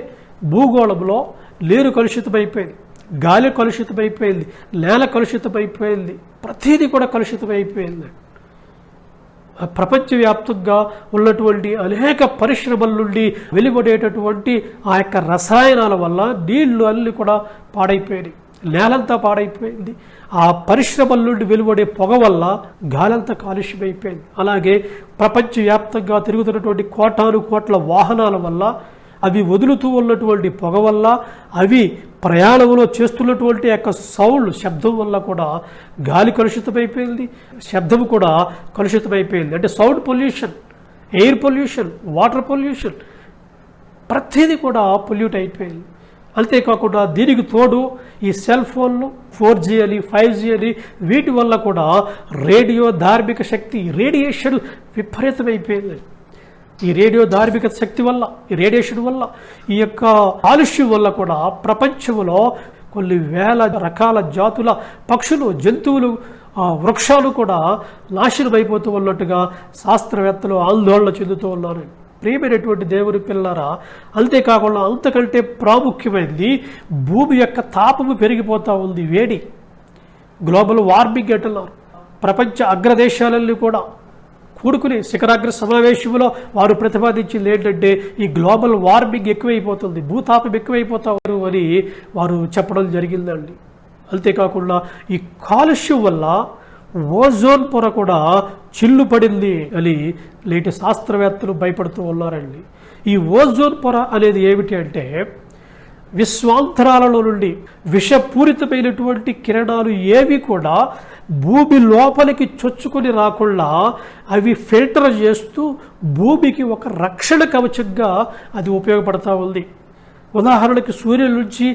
Speaker 1: భూగోళంలో నీరు కలుషితమైపోయింది, గాలి కలుషితమైపోయింది, నేల కలుషితమైపోయింది, ప్రతిదీ కూడా కలుషితమైపోయింది. ప్రపంచవ్యాప్తంగా ఉన్నటువంటి అనేక పరిశ్రమల నుండి వెలువడేటటువంటి ఆ యొక్క రసాయనాల వల్ల నీళ్లు అన్నీ కూడా పాడైపోయినాయి, నేలంతా పాడైపోయింది. ఆ పరిశ్రమల నుండి వెలువడే పొగ వల్ల గాలంతా కాలుష్యమైపోయింది. అలాగే ప్రపంచవ్యాప్తంగా తిరుగుతున్నటువంటి కోటాను కోట్ల వాహనాల వల్ల అవి వదులుతూ ఉన్నటువంటి పొగ వల్ల, అవి ప్రయాణంలో చేస్తున్నటువంటి యొక్క సౌండ్ శబ్దం వల్ల కూడా గాలి కలుషితమైపోయింది, శబ్దం కూడా కలుషితమైపోయింది. అంటే sound pollution, air pollution, water pollution, ప్రతిదీ కూడా పొల్యూట్ అయిపోయింది. అంతేకాకుండా దీనికి తోడు ఈ సెల్ ఫోన్లు 4G అని 5G అని వీటి వల్ల కూడా రేడియో ధార్మిక శక్తి, రేడియేషన్ విపరీతమైపోయింది. ఈ రేడియో ధార్మిక శక్తి వల్ల, ఈ రేడియేషన్ వల్ల, ఈ యొక్క కాలుష్యం వల్ల కూడా ప్రపంచంలో కొన్ని వేల రకాల జాతుల పక్షులు, జంతువులు, వృక్షాలు కూడా నాశనం అయిపోతూ ఉన్నట్టుగా శాస్త్రవేత్తలు ఆందోళన చెందుతూ ఉన్నారు. ప్రియమైనటువంటి దేవుని పిల్లలారా, అంతేకాకుండా అంతకంటే ప్రాముఖ్యమైనది భూమి యొక్క తాపము పెరిగిపోతూ ఉంది, వేడి, గ్లోబల్ వార్మింగ్ అంటున్నారు. ప్రపంచ అగ్రదేశాలన్నీ కూడా కూడుకుని శిఖరాగ్ర సమావేశంలో వారు ప్రతిపాదించింది ఏంటంటే ఈ గ్లోబల్ వార్మింగ్ ఎక్కువైపోతుంది, భూతాపం ఎక్కువైపోతారు అని వారు చెప్పడం జరిగిందండి. అంతేకాకుండా ఈ కాలుష్యం వల్ల ఓజోన్ పొర కూడా చిల్లు పడింది అని నేటి శాస్త్రవేత్తలు భయపడుతూ ఉన్నారండి. ఈ ఓజోన్ పొర అనేది ఏమిటి అంటే విశ్వాంతరాలలో నుండి విషపూరితమైనటువంటి కిరణాలు ఏవి కూడా భూమి లోపలికి చొచ్చుకొని రాకుండా అవి ఫిల్టర్ చేస్తూ భూమికి ఒక రక్షణ కవచంగా అది ఉపయోగపడతా ఉంది. ఉదాహరణకి సూర్యుడి నుంచి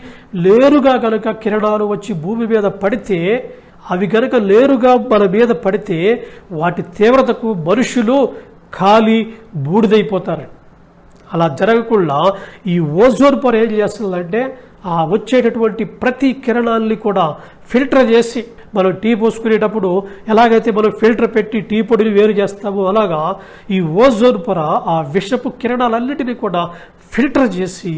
Speaker 1: లేరుగా గనక కిరణాలు వచ్చి భూమి మీద పడితే, అవి గనక లేరుగా మన మీద పడితే వాటి తీవ్రతకు మనుషులు కాలి బూడిదైపోతారు. అలా జరగకుండా ఈ ఓజోన్ పొర ఏం చేస్తుందంటే ఆ వచ్చేటటువంటి ప్రతి కిరణాన్ని కూడా ఫిల్టర్ చేసి, మనం టీ పోసుకునేటప్పుడు ఎలాగైతే మనం ఫిల్టర్ పెట్టి టీ పొడిని వేరు చేస్తామో అలాగా ఈ ఓజోన్ పొర ఆ విషపు కిరణాలన్నిటినీ కూడా ఫిల్టర్ చేసి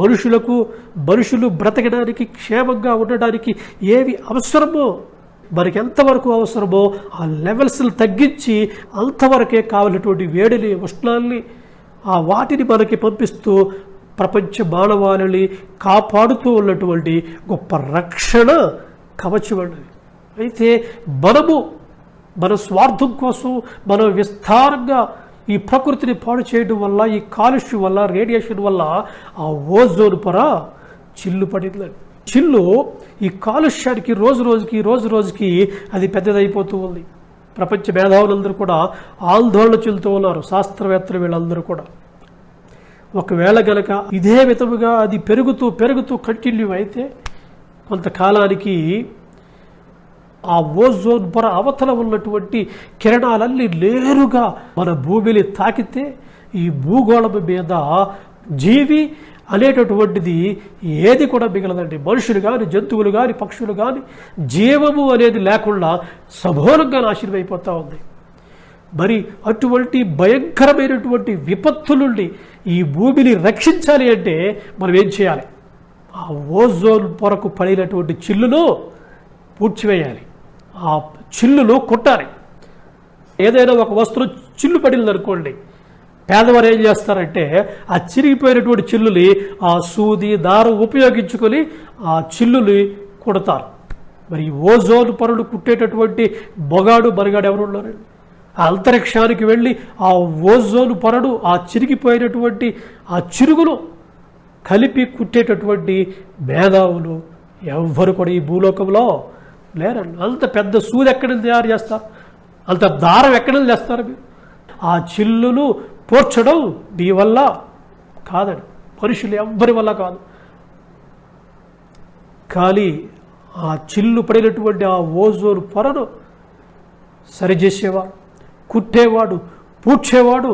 Speaker 1: మనుషులు బ్రతకడానికి, క్షేమంగా ఉండడానికి ఏవి అవసరమో, మనకి ఎంతవరకు అవసరమో ఆ లెవెల్స్ని తగ్గించి అంతవరకే కావాలటువంటి వేడిని, ఉష్ణాల్ని వాటిని మనకి పంపిస్తూ ప్రపంచ మానవాళిని కాపాడుతూ ఉన్నటువంటి గొప్ప రక్షణ కవచం అన్నది. అయితే మన స్వార్థం కోసం మనం విస్తారంగా ఈ ప్రకృతిని పాడు చేయడం వల్ల, ఈ కాలుష్యం వల్ల, రేడియేషన్ వల్ల ఆ ఓజోన్ పొర చిల్లు పడిందండి. చిల్లు ఈ కాలుష్యానికి రోజు రోజుకి అది పెద్దదైపోతూ ఉంది. ప్రపంచ మేధావులందరూ కూడా ఆందోళన చెందుతూ ఉన్నారు, శాస్త్రవేత్తలు వీళ్ళందరూ కూడా. ఒకవేళ గనక ఇదే విధముగా అది పెరుగుతూ కంటిన్యూ అయితే కొంతకాలానికి ఆ ఓజోన్ పొర అవతల ఉన్నటువంటి కిరణాలన్నీ నేరుగా మన భూమిని తాకితే ఈ భూగోళం మీద జీవి అనేటటువంటిది ఏది కూడా మిగలదండి. మనుషులు కానీ, జంతువులు కానీ, పక్షులు కానీ జీవము అనేది లేకుండా సమూలంగా నాశనం అయిపోతూ ఉంది. మరి అటువంటి భయంకరమైనటువంటి విపత్తుల నుండి ఈ భూమిని రక్షించాలి అంటే మనం ఏం చేయాలి? ఆ ఓజోన్ పొరకు పడినటువంటి చిల్లును పూడ్చివేయాలి, ఆ చిల్లును కొట్టాలి. ఏదైనా ఒక వస్తువు చిల్లు పడిందనుకోండి, పేదవారు ఏం చేస్తారంటే ఆ చిరిగిపోయినటువంటి చిల్లుని ఆ సూది, దారం ఉపయోగించుకొని ఆ చిల్లుని కొడతారు. మరి ఓజోన్ పొరను కుట్టేటటువంటి బరిగాడు ఎవరు ఉన్నారండి? ఆ అంతరిక్షానికి వెళ్ళి ఆ ఓజోన్ పొరను, ఆ చిరిగిపోయినటువంటి ఆ చిరుగును కలిపి కుట్టేటటువంటి మేధావులు ఎవ్వరు కూడా ఈ భూలోకంలో లేరండి. అంత పెద్ద సూది ఎక్కడి నుంచి తయారు చేస్తారు? అంత దారం ఎక్కడి నుంచి తెస్తారు మీరు? ఆ చిల్లును పోర్చడం మీ వల్ల కాదండి, మనుషులు ఎవ్వరి వల్ల కాదు. కానీ ఆ చిల్లు పడినటువంటి ఆ ఓజోన్ పొరను సరిచేసేవాడు, కుట్టేవాడు, పూడ్చేవాడు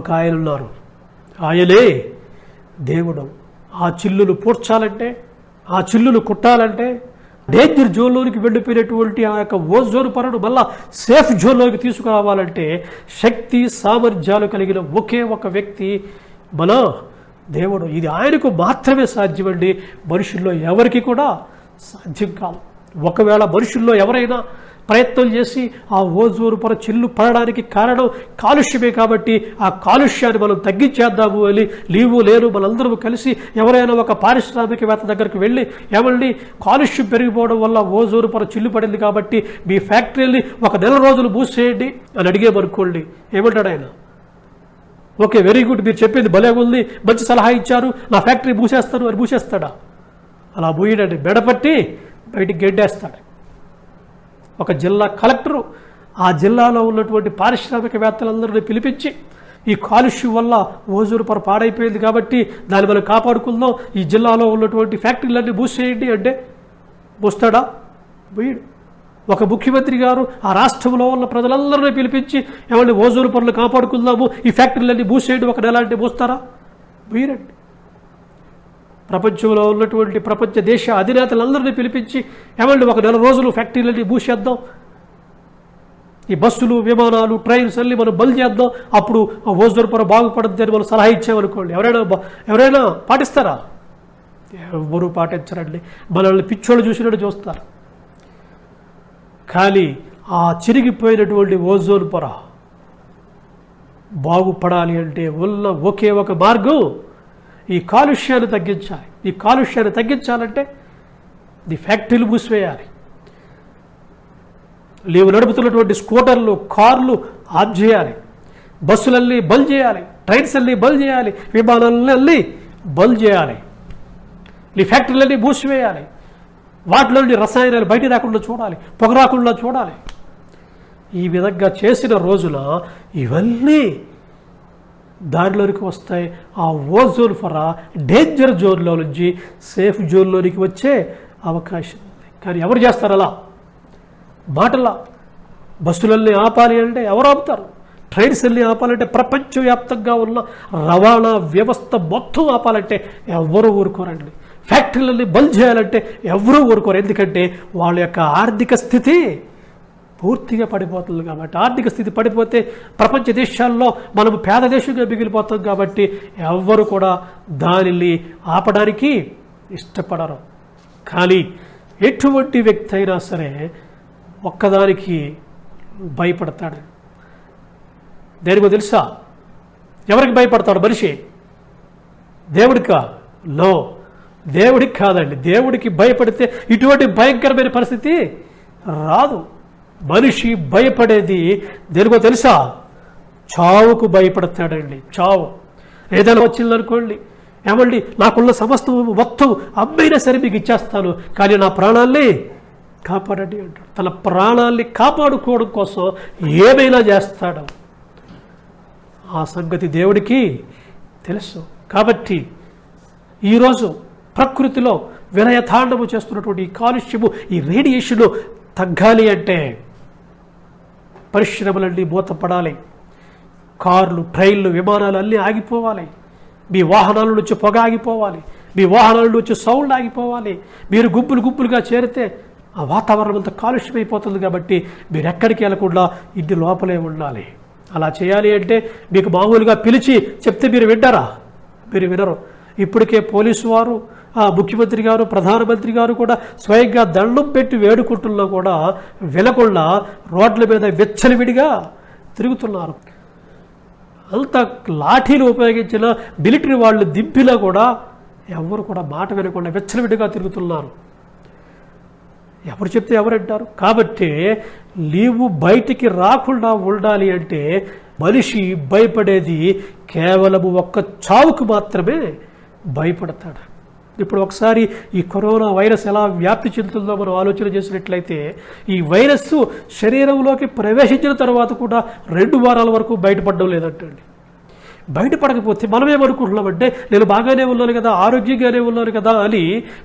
Speaker 1: ఒక ఆయన ఉన్నారు. ఆయనే దేవుడు. ఆ చిల్లును పూడ్చాలంటే, ఆ చిల్లును కుట్టాలంటే, డేంజర్ జోన్లోనికి వెళ్ళిపోయినటువంటి ఆ యొక్క ఓజోన్ పొరను మళ్ళా సేఫ్ జోన్లోకి తీసుకురావాలంటే శక్తి, సామర్థ్యాలు కలిగిన ఒకే ఒక వ్యక్తి మన దేవుడు. ఇది ఆయనకు మాత్రమే సాధ్యమండి, మనుషుల్లో ఎవరికి కూడా సాధ్యం కాదు. ఒకవేళ మనుషుల్లో ఎవరైనా ప్రయత్నం చేసి ఆ ఓజోన్ పొర చిల్లు పడడానికి కారణం కాలుష్యమే కాబట్టి ఆ కాలుష్యాన్ని మనం తగ్గించేద్దాము అని నేను మనందరూ కలిసి ఎవరైనా ఒక పారిశ్రామికవేత్త దగ్గరికి వెళ్ళి, ఏమండి కాలుష్యం పెరిగిపోవడం వల్ల ఓజోన్ పొర చిల్లు పడింది కాబట్టి మీ ఫ్యాక్టరీని ఒక నెల రోజులు మూసేయండి అని అడిగేమనుకోండి, ఏమంటాడు ఆయన? ఓకే, వెరీ గుడ్, మీరు చెప్పింది భలే ఉంది, మంచి సలహా ఇచ్చారు, నా ఫ్యాక్టరీ మూసేస్తాను అని మూసేస్తాడా? అలా మూయడండి, మెడపట్టి బయటికి గెడ్డేస్తాడు. ఒక జిల్లా కలెక్టరు ఆ జిల్లాలో ఉన్నటువంటి పారిశ్రామికవేత్తలందరినీ పిలిపించి ఈ కాలుష్యం వల్ల ఓజోన్ పొర పాడైపోయింది కాబట్టి దాన్ని మనం కాపాడుకుందాం, ఈ జిల్లాలో ఉన్నటువంటి ఫ్యాక్టరీలన్నీ మూసేయండి అంటే మూస్తాడా? మూయడు. ఒక ముఖ్యమంత్రి గారు ఆ రాష్ట్రంలో ఉన్న ప్రజలందరినీ పిలిపించి ఏమంటే ఓజోన్ పొరలు కాపాడుకుందాము, ఈ ఫ్యాక్టరీలన్నీ మూసేయండి ఒక నెల అంటే మూస్తారా? మూయరండి. ప్రపంచంలో ఉన్నటువంటి ప్రపంచ దేశ అధినేతలందరినీ పిలిపించి ఏమంటే ఒక నెల రోజులు ఫ్యాక్టరీలన్నీ మూసేద్దాం, ఈ బస్సులు విమానాలు ట్రైన్స్ అన్ని మనం బంద్ చేద్దాం, అప్పుడు ఓజోన్ పొర బాగుపడుద్ది అని మనం సలహా ఇచ్చామనుకోండి, ఎవరైనా పాటిస్తారా? ఎవరు పాటించరండి. మనల్ని పిచ్చోళ్ళు చూసినట్టు చూస్తారు. కానీ ఆ చిరిగిపోయినటువంటి ఓజోన్ పొర బాగుపడాలి అంటే ఉన్న ఒకే ఒక మార్గం ఈ కాలుష్యాన్ని తగ్గించాలి. ఈ కాలుష్యాన్ని తగ్గించాలంటే ఈ ఫ్యాక్టరీలు మూసివేయాలి, నీవు నడుపుతున్నటువంటి స్కూటర్లు కార్లు ఆఫ్ చేయాలి, బస్సులన్నీ బంద్ చేయాలి, ట్రైన్స్ అన్నీ బంద్ చేయాలి, విమానాలన్నీ బంద్ చేయాలి, నీ ఫ్యాక్టరీలన్నీ మూసివేయాలి, వాటిలోని రసాయనాలు బయట రాకుండా చూడాలి, పొగ రాకుండా చూడాలి. ఈ విధంగా చేసిన రోజున ఇవన్నీ దారిలోనికి వస్తాయి. ఆ ఓజోన్ పొర డేంజర్ జోన్లో నుంచి సేఫ్ జోన్లోనికి వచ్చే అవకాశం ఉంది. కానీ ఎవరు చేస్తారు అలా? మాటలా. బస్సులన్నీ ఆపాలి అంటే ఎవరు ఆపుతారు? ట్రైన్స్ అన్నీ ఆపాలంటే ప్రపంచవ్యాప్తంగా ఉన్న రవాణా వ్యవస్థ మొత్తం ఆపాలంటే ఎవరు ఊరుకోరండి. ఫ్యాక్టరీలన్నీ బంద్ చేయాలంటే ఎవరూ ఊరుకోరు. ఎందుకంటే వాళ్ళ యొక్క ఆర్థిక స్థితి పూర్తిగా పడిపోతుంది కాబట్టి. ఆర్థిక స్థితి పడిపోతే ప్రపంచ దేశాల్లో మనం పేద దేశంగా మిగిలిపోతాం కాబట్టి ఎవ్వరు కూడా దానిని ఆపడానికి ఇష్టపడరు. కానీ ఎటువంటి వ్యక్తి అయినా సరే ఒక్కదానికి భయపడతాడు. దేనికో తెలుసా? ఎవరికి భయపడతాడు మనిషి? దేవుడికా? నో, దేవుడికి కాదండి. దేవుడికి భయపడితే ఇటువంటి భయంకరమైన పరిస్థితి రాదు. మనిషి భయపడేది దేనికో తెలుసా? చావుకు భయపడతాడండి. చావు ఏదైనా వచ్చిందనుకోండి, ఏమండి నాకున్న సమస్తం మొత్తం అమ్మైనా సరే మీకు ఇచ్చేస్తాను, కానీ నా ప్రాణాల్ని కాపాడండి అంటాడు. తన ప్రాణాల్ని కాపాడుకోవడం కోసం ఏమైనా చేస్తాడు. ఆ సంగతి దేవుడికి తెలుసు. కాబట్టి ఈరోజు ప్రకృతిలో విలయతాండము చేస్తున్నటువంటి ఈ కాలుష్యము, ఈ రేడియేషను తగ్గాలి అంటే పరిశ్రమలన్నీ మూతపడాలి, కార్లు ట్రైన్లు విమానాలు అన్నీ ఆగిపోవాలి, మీ వాహనాల నుంచి పొగ ఆగిపోవాలి, మీ వాహనాల నుంచి సౌండ్ ఆగిపోవాలి. మీరు గుంపులుగా చేరితే ఆ వాతావరణం అంతా కాలుష్యం అయిపోతుంది. కాబట్టి మీరు ఎక్కడికి వెళ్ళకుండా ఇంటి లోపలే ఉండాలి. అలా చేయాలి అంటే మీకు మామూలుగా పిలిచి చెప్తే మీరు వింటారా? మీరు వినరు. ఇప్పటికే పోలీసు వారు, ముఖ్యమంత్రి గారు, ప్రధానమంత్రి గారు కూడా స్వయంగా దండం పెట్టి వేడుకుంటున్నా కూడా వినకుండా రోడ్ల మీద వెచ్చలివిడిగా తిరుగుతున్నారు. అంత లాఠీలు ఉపయోగించిన మిలిటరీ వాళ్ళు దింపినా కూడా ఎవరు కూడా మాట వినకుండా వెచ్చలివిడిగా తిరుగుతున్నారు. ఎవరు చెప్తే ఎవరంటారు? కాబట్టి నీవు బయటికి రాకుండా ఉండాలి అంటే మనిషి భయపడేది కేవలం ఒక్క చావుకు మాత్రమే భయపడతాడు. ఇప్పుడు ఒకసారి ఈ కరోనా వైరస్ ఎలా వ్యాప్తి చెందుతుందో మనం ఆలోచన చేసినట్లయితే, ఈ వైరస్ శరీరంలోకి ప్రవేశించిన తర్వాత కూడా 2 వారాల వరకు బయటపడడం లేదంటండి. బయటపడకపోతే మనం ఏమనుకుంటున్నామంటే నేను బాగానే ఉన్నాను కదా, ఆరోగ్యంగానే ఉన్నాను కదా అని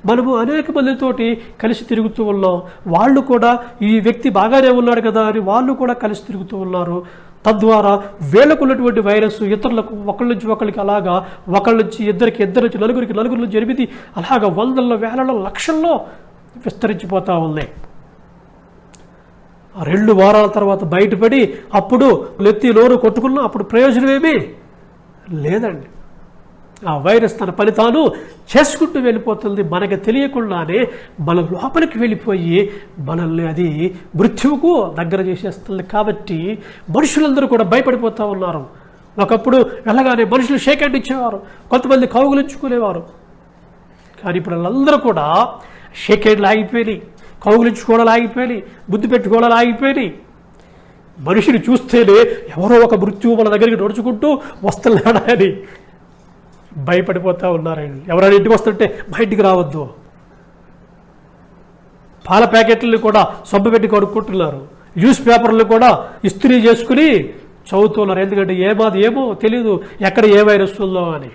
Speaker 1: మనము అనేక మందితోటి కలిసి తిరుగుతూ ఉన్నాం. వాళ్ళు కూడా ఈ వ్యక్తి బాగానే ఉన్నాడు కదా అని వాళ్ళు కూడా కలిసి తిరుగుతూ ఉన్నారు. తద్వారా వీళ్ళకు ఉన్నటువంటి వైరస్ ఇతరులకు ఒకళ్ళ నుంచి ఒకరికి, అలాగా ఒకళ్ళ నుంచి ఇద్దరికి, ఇద్దరు నుంచి నలుగురికి, నలుగురు నుంచి 8 అలాగా వందల్లో వేలలో లక్షల్లో విస్తరించిపోతూ ఉన్నాయి. 2 వారాల తర్వాత బయటపడి అప్పుడు నెత్తి నోరు కొట్టుకున్నా అప్పుడు ప్రయోజనమేమీ లేదండి. ఆ వైరస్ తన పని తాను చేసుకుంటూ వెళ్ళిపోతుంది. మనకు తెలియకుండానే మన లోపలికి వెళ్ళిపోయి మనల్ని అది మృత్యువుకు దగ్గర చేసేస్తుంది. కాబట్టి మనుషులందరూ కూడా భయపడిపోతూ ఉన్నారు. ఒకప్పుడు వెళ్ళగానే మనుషులు షేక్ హ్యాండ్ ఇచ్చేవారు, కొంతమంది కౌగులించుకునేవారు. కానీ ఇప్పుడు వాళ్ళందరూ కూడా షేక్ హ్యాండ్లు ఆగిపోయినాయి, కౌగులించుకోవడాలు ఆగిపోయినాయి, ముద్దు పెట్టుకోవడాలు ఆగిపోయినాయి. మనిషిని చూస్తేనే ఎవరో ఒక మృత్యువు మన దగ్గరికి నడుచుకుంటూ వస్తున్నాడా అని భయపడిపోతూ ఉన్నారండి. ఎవరైనా ఇంటికి వస్తుంటే బయటికి రావద్దు. పాల ప్యాకెట్లను కూడా సబ్బు పెట్టి కొనుక్కుంటున్నారు. న్యూస్ పేపర్లు కూడా ఇస్త్రీ చేసుకుని చదువుతున్నారు. ఎందుకంటే ఏమో తెలియదు ఎక్కడ ఏ వైరస్ ఉందో అని.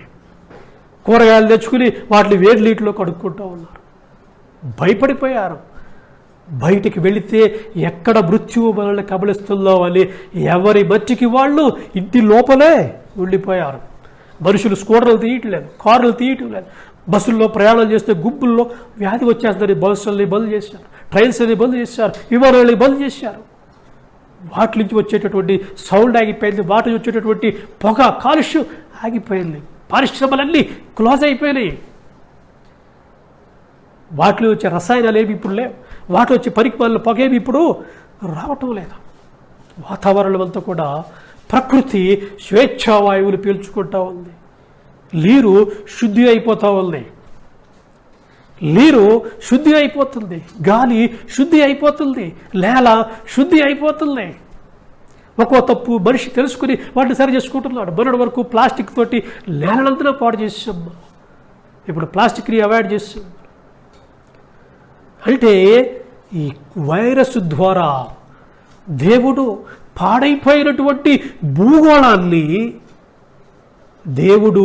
Speaker 1: కూరగాయలు తెచ్చుకుని వాటిని వేడి నీటిలో కడుక్కుంటూ ఉన్నారు. భయపడిపోయారు. బయటికి వెళితే ఎక్కడ మృత్యువు మనల్ని కబలిస్తుందో అని ఎవరి మట్టికి వాళ్ళు ఇంటి లోపలే ఉండిపోయారు. మనుషులు స్కూటర్లు తీయట్లేదు, కార్లు తీయటం లేదు. బస్సుల్లో ప్రయాణం చేస్తే గుంపుల్లో వ్యాధి వచ్చేస్తుందని బస్సుల్ని బంద్ చేశారు, ట్రైన్స్ అని బంద్ చేశారు, విమానాలని బంద్ చేశారు. వాటి నుంచి వచ్చేటటువంటి సౌండ్ ఆగిపోయింది, వాటి నుంచి వచ్చేటటువంటి పొగ కాలుష్యం ఆగిపోయింది. పరిశ్రమలన్నీ క్లోజ్ అయిపోయినాయి. వాటిలో వచ్చే రసాయనాలు ఏమి ఇప్పుడు లేవు. వాటిలో వచ్చే పరికమాల పొగ ఏమి ఇప్పుడు రావటం లేదు. వాతావరణం అంతా కూడా ప్రకృతి స్వేచ్ఛావాయువులు పీల్చుకుంటూ ఉంది. నీరు శుద్ధి అయిపోతూ ఉంది. నీరు శుద్ధి అయిపోతుంది, గాలి శుద్ధి అయిపోతుంది, నేల శుద్ధి అయిపోతుంది. ఒక్కో తప్పు మనిషి తెలుసుకుని వాటిని సరి చేసుకుంటున్నాడు. మొన్నటి వరకు ప్లాస్టిక్ తోటి నేలనంతా పాడు చేసాం. ఇప్పుడు ప్లాస్టిక్ని అవాయిడ్ చేసాం. అంటే ఈ వైరస్ ద్వారా దేవుడు పాడైపోయినటువంటి భూగోళాన్ని దేవుడు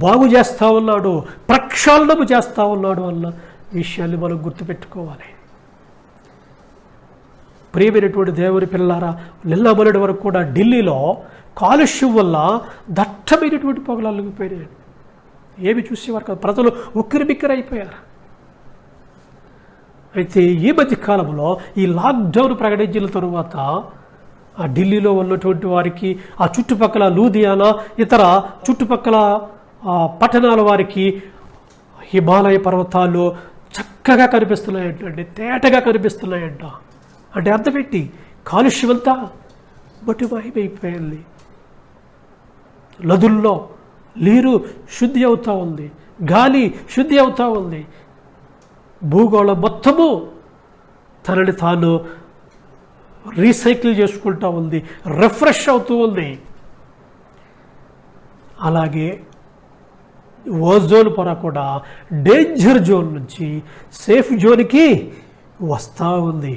Speaker 1: బాగు చేస్తూ ఉన్నాడు, ప్రక్షాళన చేస్తూ ఉన్నాడు అన్న విషయాన్ని మనం గుర్తుపెట్టుకోవాలి. ప్రియమైనటువంటి దేవుని పిల్లారా, నిన్న మొన్నటి వరకు కూడా ఢిల్లీలో కాలుష్యం వల్ల దట్టమైనటువంటి పొగలు అల్లుకుపోయినాయి. ఏమి చూసేవారు కదా, ప్రజలు ఉక్కిరిబిక్కిరైపోయారు. అయితే ఈ మధ్య కాలంలో ఈ లాక్డౌన్ ప్రకటించిన తరువాత ఆ ఢిల్లీలో ఉన్నటువంటి వారికి, ఆ చుట్టుపక్కల లూధియానా ఇతర చుట్టుపక్కల పట్టణాల వారికి హిమాలయ పర్వతాలు చక్కగా కనిపిస్తున్నాయంట అండి, తేటగా కనిపిస్తున్నాయంట. అంటే అర్థపెట్టి కాలుష్యం అంతా బట్టి మాయమైపోయింది. నదుల్లో నీరు శుద్ధి అవుతూ ఉంది, గాలి శుద్ధి అవుతూ ఉంది. భూగోళం మొత్తము తనని తాను రీసైకిల్ చేసుకుంటూ ఉంది, రిఫ్రెష్ అవుతూ ఉంది. అలాగే ఓజోన్ పొర కూడా డేంజర్ జోన్ నుంచి సేఫ్ జోన్కి వస్తూ ఉంది.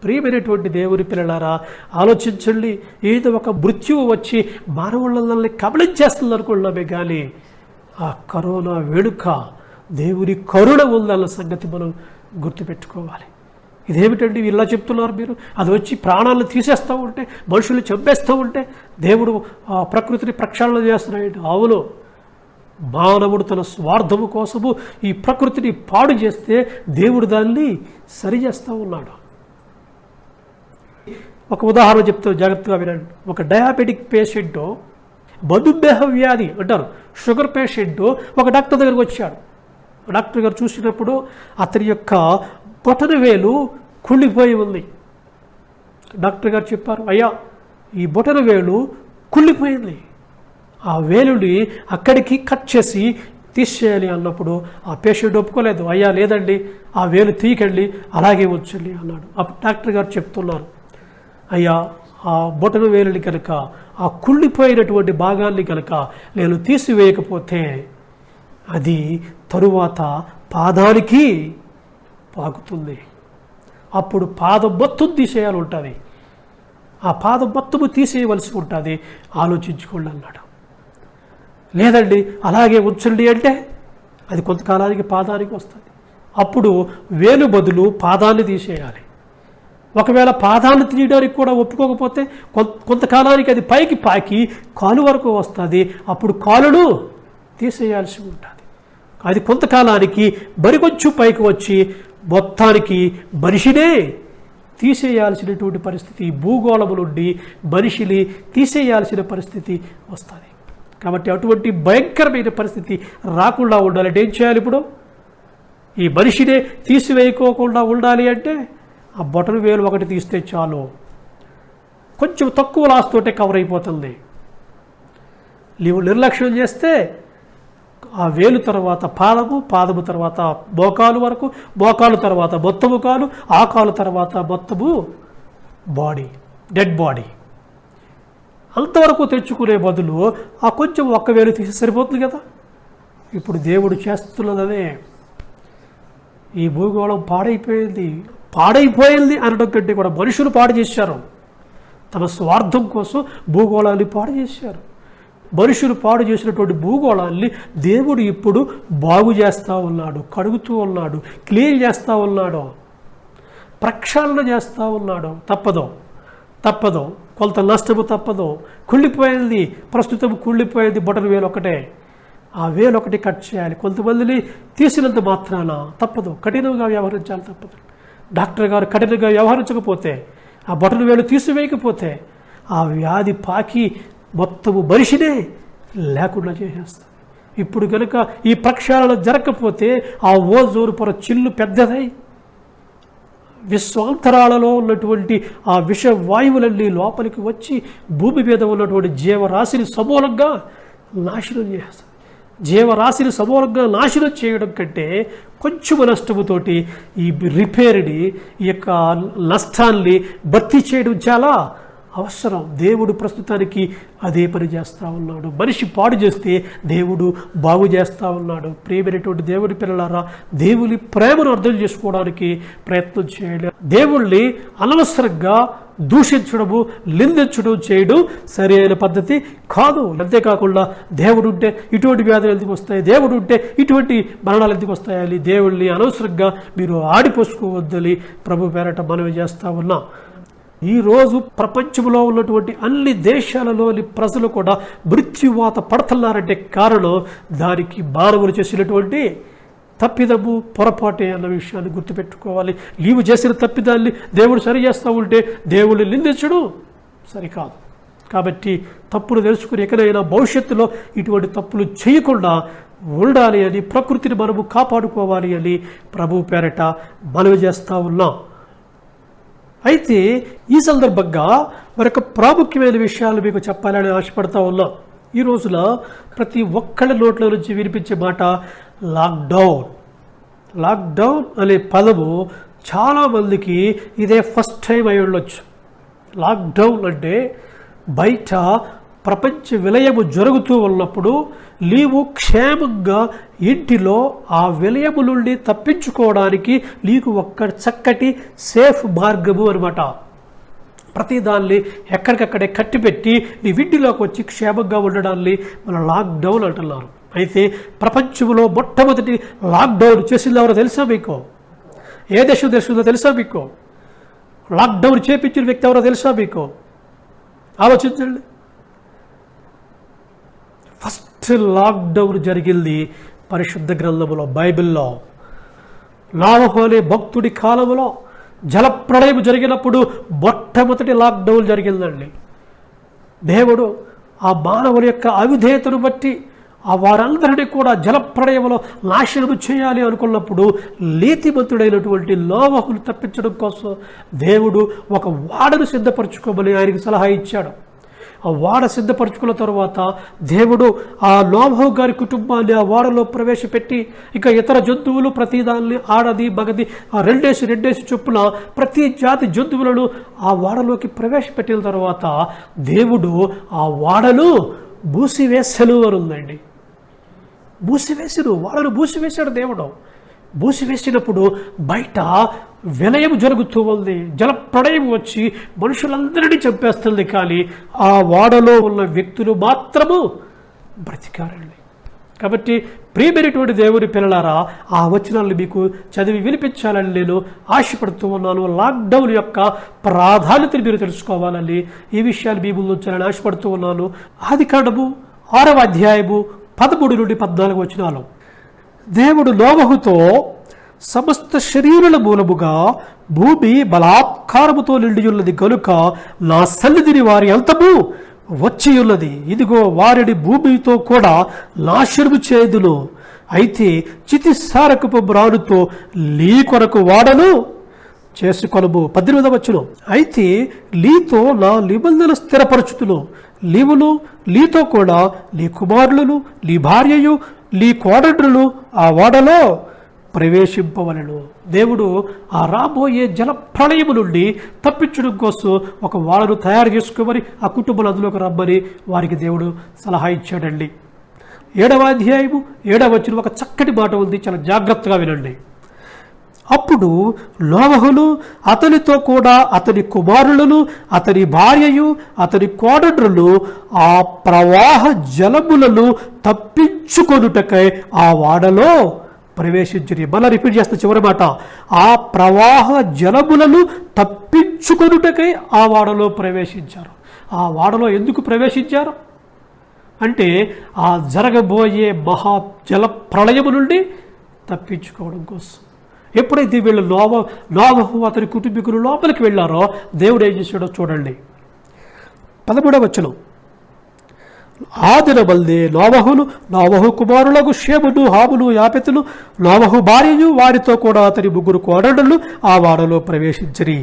Speaker 1: ప్రియమైనటువంటి దేవుని పిల్లలారా, ఆలోచించండి. ఏదో ఒక మృత్యువు వచ్చి మానవులని కబళించేస్తుంది అనుకున్నామే కానీ ఆ కరోనా వేడుక దేవుని కరుణ ఉందన్న సంగతి మనం గుర్తుపెట్టుకోవాలి. ఇదేమిటండి ఇలా చెప్తున్నారు మీరు? అది వచ్చి ప్రాణాలను తీసేస్తూ ఉంటే, మనుషులు చంపేస్తూ ఉంటే దేవుడు ఆ ప్రకృతిని ప్రక్షాళన చేస్తున్నాడు. అవును, మానవుడు తన స్వార్థము కోసము ఈ ప్రకృతిని పాడు చేస్తే దేవుడు దాన్ని సరిచేస్తూ ఉన్నాడు. ఒక ఉదాహరణ చెప్తాను, జాగ్రత్తగా వినండి. ఒక డయాబెటిక్ పేషెంట్, మధుమేహ వ్యాధి అంటారు, షుగర్ పేషెంట్ ఒక డాక్టర్ దగ్గరకు వచ్చాడు. డాక్టర్ గారు చూసినప్పుడు అతని యొక్క బొటన వేలు కుళ్ళిపోయి ఉంది. డాక్టర్ గారు చెప్పారు, అయ్యా ఈ బొటన వేలు కుళ్ళిపోయింది, ఆ వేలుని అక్కడికి కట్ చేసి తీసేయాలి అన్నప్పుడు ఆ పేషెంట్ ఒప్పుకోలేదు. అయ్యా లేదండి, ఆ వేలు తీయకండి, అలాగే ఉంచండి అన్నాడు. అప్పుడు డాక్టర్ గారు చెప్తున్నారు, అయ్యా ఆ బొటన వేలుని కనుక, ఆ కుళ్ళిపోయినటువంటి భాగాన్ని కనుక నేను తీసివేయకపోతే అది తరువాత పాదానికి పాకుతుంది. అప్పుడు పాదం మొత్తం తీసేయాలి ఉంటుంది, ఆ పాదం మొత్తము తీసేయవలసి ఉంటుంది. ఆలోచించుకోండి అన్నాడు. లేదండి అలాగే ఉంచండి అంటే అది కొంతకాలానికి పాదానికి వస్తుంది. అప్పుడు వేలు బదులు పాదాన్ని తీసేయాలి. ఒకవేళ పాదాన్ని తీయడానికి కూడా ఒప్పుకోకపోతే కొంతకాలానికి అది పైకి పాకి కాలు వరకు వస్తుంది. అప్పుడు కాలును తీసేయాల్సి ఉంటుంది. అది కొంతకాలానికి మరికొంచెం పైకి వచ్చి మొత్తానికి మనిషినే తీసేయాల్సినటువంటి పరిస్థితి, భూగోళము నుండి మనిషిని తీసేయాల్సిన పరిస్థితి వస్తుంది. కాబట్టి అటువంటి భయంకరమైన పరిస్థితి రాకుండా ఉండాలంటే ఏం చేయాలి? ఇప్పుడు ఈ మనిషినే తీసివేయకోకుండా ఉండాలి అంటే ఆ బొటన వేలు ఒకటి తీస్తే చాలు, కొంచెం తక్కువ లాస్తోటే కవర్ అయిపోతుంది. నీవు నిర్లక్ష్యం చేస్తే ఆ వేలు తర్వాత పాదము, పాదము తర్వాత మోకాలు వరకు, మోకాలు తర్వాత మొత్తము కాలు, ఆ కాలు తర్వాత మొత్తము బాడీ డెడ్ బాడీ. అంతవరకు తెచ్చుకునే బదులు ఆ కొంచెం 1,000 తీసి సరిపోతుంది కదా. ఇప్పుడు దేవుడు చేస్తున్నదే, ఈ భూగోళం పాడైపోయింది అనడం కంటే కూడా మనుషులు పాడు చేశారు. తమ స్వార్థం కోసం భూగోళాన్ని పాడు చేశారు. మనుషులు పాడు చేసినటువంటి భూగోళాన్ని దేవుడు ఇప్పుడు బాగు చేస్తూ ఉన్నాడు, కడుగుతూ ఉన్నాడు, క్లీన్ చేస్తూ ఉన్నాడు, ప్రక్షాళన చేస్తూ ఉన్నాడు. తప్పదు కొంత నష్టము తప్పదు. కుళ్ళిపోయింది, ప్రస్తుతం కుళ్ళిపోయింది బొటన వేలు ఒకటే. ఆ వేలు ఒకటి కట్ చేయాలి. కొంతమందిని తీసినంత మాత్రాన తప్పదు, కఠినంగా వ్యవహరించాలి తప్పదు. డాక్టర్ గారు కఠినంగా వ్యవహరించకపోతే, ఆ బొటన వేలు తీసివేయకపోతే ఆ వ్యాధి పాకి మొత్తము మనిషినే లేకుండా చేసేస్తుంది. ఇప్పుడు కనుక ఈ ప్రక్షాళన జరగకపోతే ఆ ఓజోన్ పొర చిల్లు పెద్దదై విశ్వాంతరాలలో ఉన్నటువంటి ఆ విష వాయువులన్నీ లోపలికి వచ్చి భూమి మీద ఉన్నటువంటి జీవరాశిని సమూలంగా నాశనం చేస్తుంది. జీవరాశిని సమూలంగా నాశనం చేయడం కంటే కొంచెం నష్టముతోటి ఈ రిపేర్ని, ఈ యొక్క నష్టాన్ని భర్తీ చేయడం చాలా అవసరం. దేవుడు ప్రస్తుతానికి అదే పని చేస్తూ ఉన్నాడు. మనిషి పాడు చేస్తే దేవుడు బాగు చేస్తూ ఉన్నాడు. ప్రియమైనటువంటి దేవుడి పిల్లలారా, దేవుని ప్రేమను అర్థం చేసుకోవడానికి ప్రయత్నం చేయాలి. దేవుణ్ణి అనవసరంగా దూషించడము, నిందించడం చేయడం సరైన పద్ధతి కాదు. అంతేకాకుండా దేవుడు ఉంటే ఇటువంటి వ్యాధులు ఎందుకు వస్తాయి, దేవుడు ఉంటే ఇటువంటి మరణాలు ఎందుకు వస్తాయని దేవుణ్ణి అనవసరంగా మీరు ఆడిపోసుకోవద్దని ప్రభు పేరట మనవి చేస్తూ ఉన్నాం. ఈరోజు ప్రపంచంలో ఉన్నటువంటి అన్ని దేశాలలోని ప్రజలు కూడా మృత్యువాత పడుతున్నారంటే కారణం దానికి మానవులు చేసినటువంటి తప్పిదము, పొరపాటే అన్న విషయాన్ని గుర్తుపెట్టుకోవాలి. నీవు చేసిన తప్పిదాన్ని దేవుడు సరి చేస్తూ ఉంటే దేవుడిని నిందించడం సరికాదు. కాబట్టి తప్పులు తెలుసుకుని ఎక్కడైనా భవిష్యత్తులో ఇటువంటి తప్పులు చేయకుండా ఉండాలి అని, ప్రకృతిని మనము కాపాడుకోవాలి అని ప్రభు పేరట మనవి చేస్తూ ఉన్నాం. అయితే ఈ సందర్భంగా మరొక ప్రాముఖ్యమైన విషయాలు మీకు చెప్పాలని ఆశపడతా ఉన్నాం. ఈ రోజున ప్రతి ఒక్కళ్ళ నోట్ల నుంచి వినిపించే మాట లాక్డౌన్ అనే పదము చాలామందికి ఇదే ఫస్ట్ టైం అయి ఉండొచ్చు. లాక్డౌన్ అంటే బయట ప్రపంచ విలయము జరుగుతూ ఉన్నప్పుడు నీవు క్షేమంగా ఇంటిలో ఆ విలయము నుండి తప్పించుకోవడానికి నీకు ఒక్క చక్కటి సేఫ్ మార్గము అనమాట. ప్రతిదాన్ని ఎక్కడికక్కడే కట్టిపెట్టి నీ ఇంటిలోకి వచ్చి క్షేమంగా ఉండడాన్ని మన లాక్డౌన్ అంటున్నారు. అయితే ప్రపంచంలో మొట్టమొదటి లాక్డౌన్ చేసింది ఎవరో తెలుసా మీకు? ఏ దేశంలో తెలుసా మీకు? లాక్డౌన్ చేపించిన వ్యక్తి ఎవరో తెలుసా మీకు? ఆలోచించండి. ఫస్ట్ లాక్డౌన్ జరిగింది పరిశుద్ధ గ్రంథములో, బైబిల్లో. నోవహు అనే భక్తుడి కాలంలో జలప్రళయం జరిగినప్పుడు మొట్టమొదటి లాక్డౌన్ జరిగిందండి. దేవుడు ఆ మానవుల యొక్క అవిధేయతను బట్టి ఆ వారందరినీ కూడా జలప్రళయంలో నాశనం చేయాలి అనుకున్నప్పుడు నీతిమంతుడైనటువంటి నోవహును తప్పించడం కోసం దేవుడు ఒక వాడను సిద్ధపరచుకోమని ఆయనకు సలహా ఇచ్చాడు. ఆ వాడ సిద్ధపరచుకున్న తర్వాత దేవుడు ఆ నోవహు గారి కుటుంబాన్ని ఆ వాడలో ప్రవేశపెట్టి ఇక ఇతర జంతువులు ప్రతిదాన్ని, ఆడది మగది, ఆ రెండేసి చొప్పున ప్రతి జాతి జంతువులను ఆ వాడలోకి ప్రవేశపెట్టిన తర్వాత దేవుడు ఆ వాడను మూసివేసను అని ఉందండి. వాడను మూసివేశాడు దేవుడు. మూసివేసినప్పుడు బయట విలయం జరుగుతూ ఉంది, జలప్రళయం వచ్చి మనుషులందరినీ చంపేస్తుంది. కానీ ఆ వాడలో ఉన్న వ్యక్తులు మాత్రము బ్రతికారండి. కాబట్టి ప్రియమైనటువంటి దేవుని పిల్లలారా, ఆ వచనాలను మీకు చదివి వినిపించాలని నేను ఆశపడుతూ ఉన్నాను. లాక్డౌన్ యొక్క ప్రాధాన్యతను మీరు తెలుసుకోవాలని, ఈ విషయాలు మీ ముందు ఉంచాలని ఆశపడుతూ ఉన్నాను. ఆదికాండము 6వ అధ్యాయము 13 నుండి 14 వచనాలు. దేవుడు నోవహుతో, సమస్త శరీరుల మూలముగా భూమి బలాత్కారముతో నిండియున్నది కనుక నా సన్నిధిని వారి అంతము వచ్చియున్నది. ఇదిగో వారిని భూమితో కూడా నాశనము చేయుదును. అయితే చితిసారకపు మ్రానుతో నీ కొరకు వాడను చేసుకొనము. 18వ వచనం. అయితే నీతో నా నిబంధన స్థిరపరచుతును. నీవును నీతో కూడా నీ కుమారులను, నీ భార్యయు, నీ కోడళ్ళు ఆ వాడలో ప్రవేశింపవలెను. దేవుడు ఆ రాబోయే జల ప్రళయము నుండి తప్పించడం కోసం ఒక వాళ్ళను తయారు చేసుకోమని ఆ కుటుంబాలు అందులోకి రమ్మని వారికి దేవుడు సలహా ఇచ్చాడండి. 7వ అధ్యాయము 7వ వచనం ఒక చక్కటి మాట ఉంది, చాలా జాగ్రత్తగా వినండి. అప్పుడు నోవహును అతనితో కూడా అతని కుమారులను అతని భార్యయు అతని కోడళ్లను ఆ ప్రవాహ జలములను తప్పించుకొనుటకై ఆ వాడలో ప్రవేశించిరి. మళ్ళా రిపీట్ చేస్తున్న చివరి మాట, ఆ ప్రవాహ జలములను తప్పించుకొనుటకై ఆ వాడలో ప్రవేశించారు. ఆ వాడలో ఎందుకు ప్రవేశించారు అంటే ఆ జరగబోయే మహా జల ప్రళయము నుండి తప్పించుకోవడం కోసం. ఎప్పుడైతే వీళ్ళు నోవహు అతని కుటుంబీకులు లోపలికి వెళ్ళారో దేవుడు ఏం చేశాడో చూడండి. 13వ వచనం, ఆ దినమల్దే నోవహు కుమారులకు షేమును హామును యాపెతులు నోవహు భార్యయు వారితో కూడా అతని 3 కోడళ్ళు ఆ వాడలో ప్రవేశించిరి.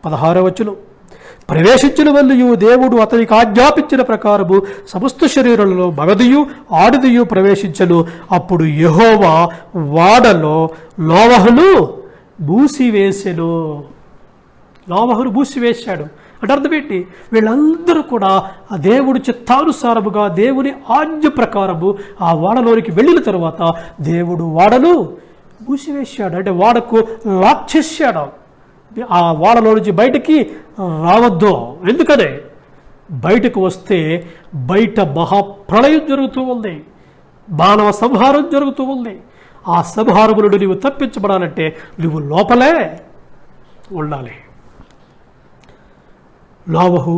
Speaker 1: 16వ వచనం, ప్రవేశించిన వల్లియు దేవుడు అతనికి ఆజ్ఞాపించిన ప్రకారము సమస్త శరీరంలో మగదియు ఆడదియు ప్రవేశించను. అప్పుడు యెహోవా వాడలో నోవహును మూసివేసెను. నోవహును మూసివేశాడు అంటే అర్థం ఏంటి? వీళ్ళందరూ కూడా ఆ దేవుడి చిత్తానుసారముగా దేవుని ఆజ్ఞ ప్రకారము ఆ వాడలోనికి వెళ్ళిన తర్వాత దేవుడు వాడను మూసివేశాడు. అంటే వాడకు లాక్ చేశాడు. ఆ వాడలో నుంచి బయటికి రావద్దు. ఎందుకనే బయటకు వస్తే బయట మహాప్రళయం జరుగుతూ ఉంది, మానవ సంహారం జరుగుతూ ఉంది. ఆ సంహారము నుండి నువ్వు తప్పించబడాలంటే నువ్వు లోపలే ఉండాలి. నోవహు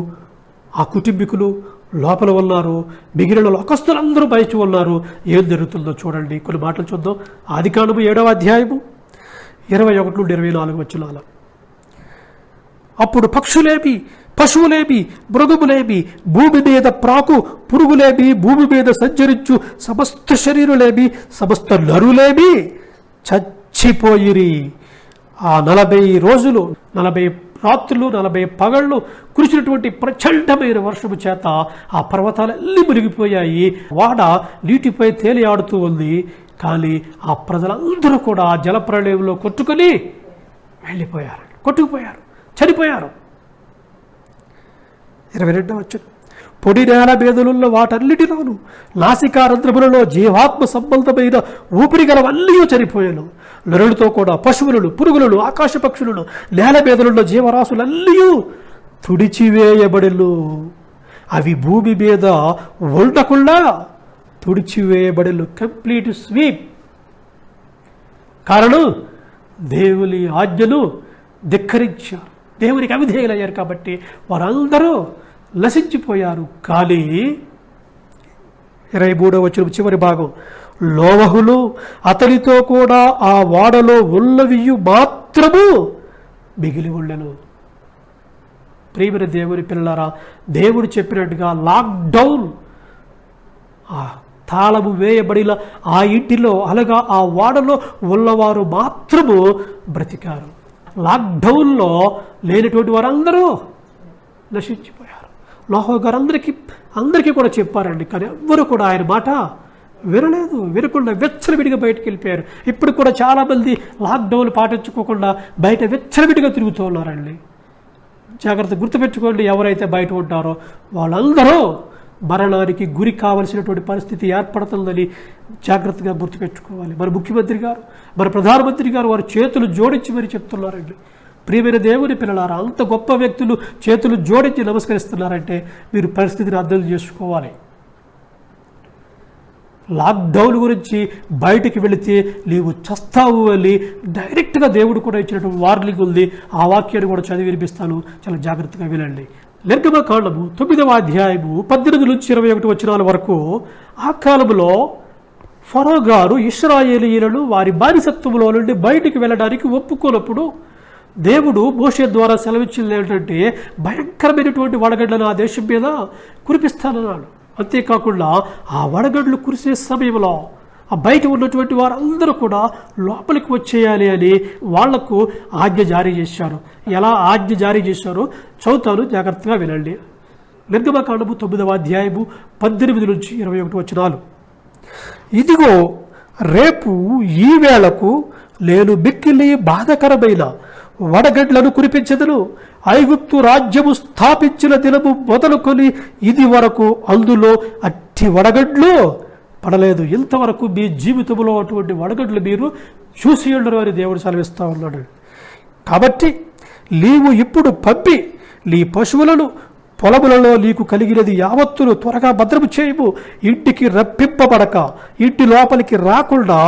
Speaker 1: ఆ కుటుంబీకులు లోపల ఉన్నారు, మిగిలిన లోకస్తులందరూ బయట ఉన్నారు. ఏం జరుగుతుందో చూడండి, కొన్ని మాటలు చూద్దాం. ఆదికాండము 7వ అధ్యాయము 21 నుండి 24 వచనాల. అప్పుడు పక్షులేమి పశువులేమి మృగములేమి భూమి మీద ప్రాకు పురుగులేమి భూమి మీద సంచరించు సమస్త శరీరులేమి సమస్త నరులేమి చచ్చిపోయిరి. ఆ 40 రోజులు 40 రాత్రులు 40 పగళ్ళు కురిసినటువంటి ప్రచండమైన వర్షము చేత ఆ పర్వతాలన్నీ మునిగిపోయాయి. వాడ నీటిపై తేలి ఆడుతూ ఉంది. కానీ ఆ ప్రజలందరూ కూడా ఆ జలప్రళయంలో కొట్టుకుపోయారు, చనిపోయారు. 22వ వచనం, పొడి నేల మీదలున్న వాటన్నిటిలోనూ నాసికారంధ్రములలో జీవాత్మ సంబంధమైన ఊపిరి గలవన్నీ చనిపోయాను. నరులతో కూడా పశువులను పురుగులను ఆకాశ పక్షులను నేల మీదలున్న జీవరాశులన్నీ తుడిచివేయబడెను. అవి భూమి మీద ఉండకుండా తుడిచివేయబడెను. Complete sweep. కారణం దేవుని ఆజ్ఞను ధిక్కరించారు, దేవునికి అవిధేయులయ్యారు. కాబట్టి వారందరూ నశించిపోయారు. కానీ 23వ వచనం చివరి భాగం, నోవహును అతనితో కూడా ఆ వాడలో ఉన్నవియు మాత్రము మిగిలి ఉండెను. ప్రియమైన దేవుని పిల్లలారా, దేవుడు చెప్పినట్టుగా లాక్డౌన్, ఆ తాళము వేయబడిన ఆ ఇంటిలో అనగా ఆ వాడలో ఉన్నవారు మాత్రము బ్రతికారు. లాక్డౌన్లో లేనటువంటి వారందరూ నశించిపోయారు. నోవహు గారు అందరికీ కూడా చెప్పారండి, కానీ ఎవ్వరూ కూడా ఆయన మాట వినలేదు. వినకుండా వెచ్చలవిడిగా బయటకు వెళ్ళిపోయారు. ఇప్పుడు కూడా చాలామంది లాక్డౌన్ పాటించుకోకుండా బయట వెచ్చలవిడిగా తిరుగుతూ ఉన్నారండి. జాగ్రత్త గుర్తుపెట్టుకోండి, ఎవరైతే బయట ఉంటారో వాళ్ళందరూ మరణానికి గురి కావలసినటువంటి పరిస్థితి ఏర్పడుతుందని జాగ్రత్తగా గుర్తుపెట్టుకోవాలి. మన ముఖ్యమంత్రి గారు, మన ప్రధానమంత్రి గారు వారు చేతులు జోడించి మరి చెప్తున్నారండి. ప్రియమైన దేవుని పిల్లలారా, అంత గొప్ప వ్యక్తులు చేతులు జోడించి నమస్కరిస్తున్నారంటే మీరు పరిస్థితిని అర్థం చేసుకోవాలి. లాక్డౌన్ గురించి బయటికి వెళితే నీవు చస్తావు అని డైరెక్ట్గా దేవుడు కూడా ఇచ్చినటువంటి వార్నింగ్ ఉంది. ఆ వాక్యాన్ని కూడా చదివి వినిపిస్తాను, చాలా జాగ్రత్తగా వినండి. నిర్గమకాండము 9వ అధ్యాయము 18 నుంచి 21 వచనాల వరకు. ఆ కాలంలో ఫరో గారు ఇశ్రాయేలీయులను వారి బానిసత్వంలో నుండి బయటికి వెళ్ళడానికి ఒప్పుకోనప్పుడు దేవుడు మోషే ద్వారా సెలవిచ్చింది ఏంటంటే భయంకరమైనటువంటి వడగడ్లను ఆ దేశం మీద కురిపిస్తానన్నాడు. అంతేకాకుండా ఆ వడగడ్లు కురిసే సమయంలో ఆ బయట ఉన్నటువంటి వారందరూ కూడా లోపలికి వచ్చేయాలి అని వాళ్లకు ఆజ్ఞ జారీ చేశారు. ఎలా ఆజ్ఞ జారీ చేశారో చదువుతాను, జాగ్రత్తగా వినండి. నిర్గమకాండము 9వ అధ్యాయము 18 నుంచి 21 వచనాలు. ఇదిగో రేపు ఈ వేళకు నేను మిక్కిలి బాధకరమైన వడగడ్లను కురిపించదను. ఐగుప్తు రాజ్యము స్థాపించిన దినము మొదలుకొని ఇది వరకు అందులో అట్టి వడగడ్లు పడలేదు. ఇంతవరకు మీ జీవితంలో అటువంటి వడగడ్లు మీరు చూసి ఉండరు అని దేవుడు సెలవిస్తూ ఉన్నాడు. కాబట్టి నీవు ఇప్పుడు పంపి నీ పశువులను పొలములలో నీకు కలిగినది యావత్తును త్వరగా భద్రము చేయము. ఇంటికి రప్పింపబడక ఇంటి లోపలికి రాకుండా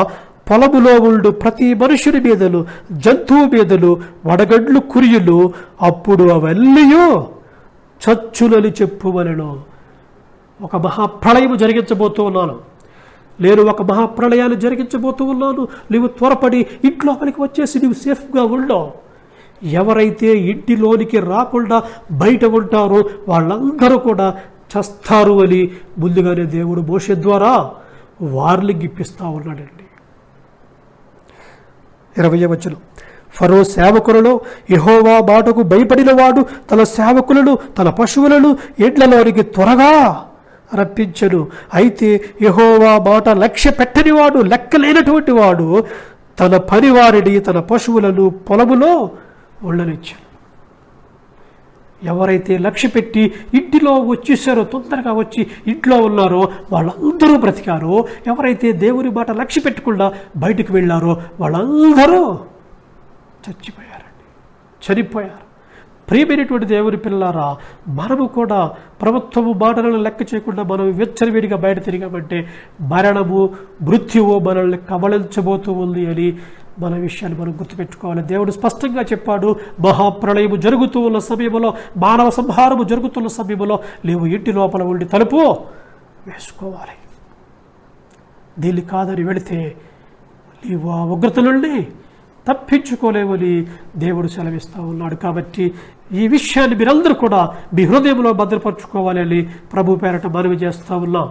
Speaker 1: పొలములో ఉండు ప్రతి మనుషుని మీదలు జంతువు మీదలు వడగడ్లు కురియులు. అప్పుడు అవన్నీ చచ్చులని చెప్పువలెను. ఒక మహాప్రళయము జరిగించబోతూ ఉన్నాను. నేను ఒక మహాప్రళయాన్ని జరిగించబోతూ ఉన్నాను. నీవు త్వరపడి ఇంట్లోపలికి వచ్చేసి నీవు సేఫ్గా ఉండవు. ఎవరైతే ఇంటిలోనికి రాకుండా బయట ఉంటారో వాళ్ళందరూ కూడా చస్తారు అని ముందుగానే దేవుడు మోషే ద్వారా వార్నింగ్ ఇప్పిస్తూ ఉన్నాడండి. 20వ వచనం, ఫరో సేవకులలో యెహోవా మాటకు భయపడిన వాడు తన సేవకులను తన పశువులను ఎడ్లలోనికి త్వరగా రప్పించను. అయితే యెహోవా మాట లక్ష్య పెట్టని వాడు, లెక్కలేనటువంటి వాడు తన పనివారిని తన పశువులను పొలములో ఉండనిచ్చాను. ఎవరైతే లక్ష్య పెట్టి ఇంటిలో వచ్చేసారో, తొందరగా వచ్చి ఇంట్లో ఉన్నారో వాళ్ళందరూ బ్రతికారో, ఎవరైతే దేవుని మాట లక్ష్య పెట్టకుండా బయటకు వెళ్ళారో వాళ్ళందరూ చచ్చిపోయారండి, చనిపోయారు. ప్రియమైనటువంటి దేవుని పిల్లారా, మనము కూడా ప్రభుత్వము మాటలను లెక్క చేయకుండా మనం వెచ్చరివిడిగా బయట తిరిగామంటే మరణము మృత్యువు మనల్ని కబళించబోతూ ఉంది అని మన విషయాన్ని మనం గుర్తుపెట్టుకోవాలి. దేవుడు స్పష్టంగా చెప్పాడు, మహాప్రళయము జరుగుతూ ఉన్న సమయంలో, మానవ సంహారము జరుగుతున్న సమయంలో నీవు ఇంటి లోపల ఉండి తలుపు వేసుకోవాలి. దీన్ని కాదని వెళితే నీవు ఆ ఉగ్రత నుండి తప్పించుకోలేమని దేవుడు సెలవిస్తూ ఉన్నాడు. కాబట్టి ఈ విషయాన్ని మీరందరూ కూడా మీ హృదయంలో భద్రపరచుకోవాలని ప్రభు పేరట మనవి చేస్తూ ఉన్నాం.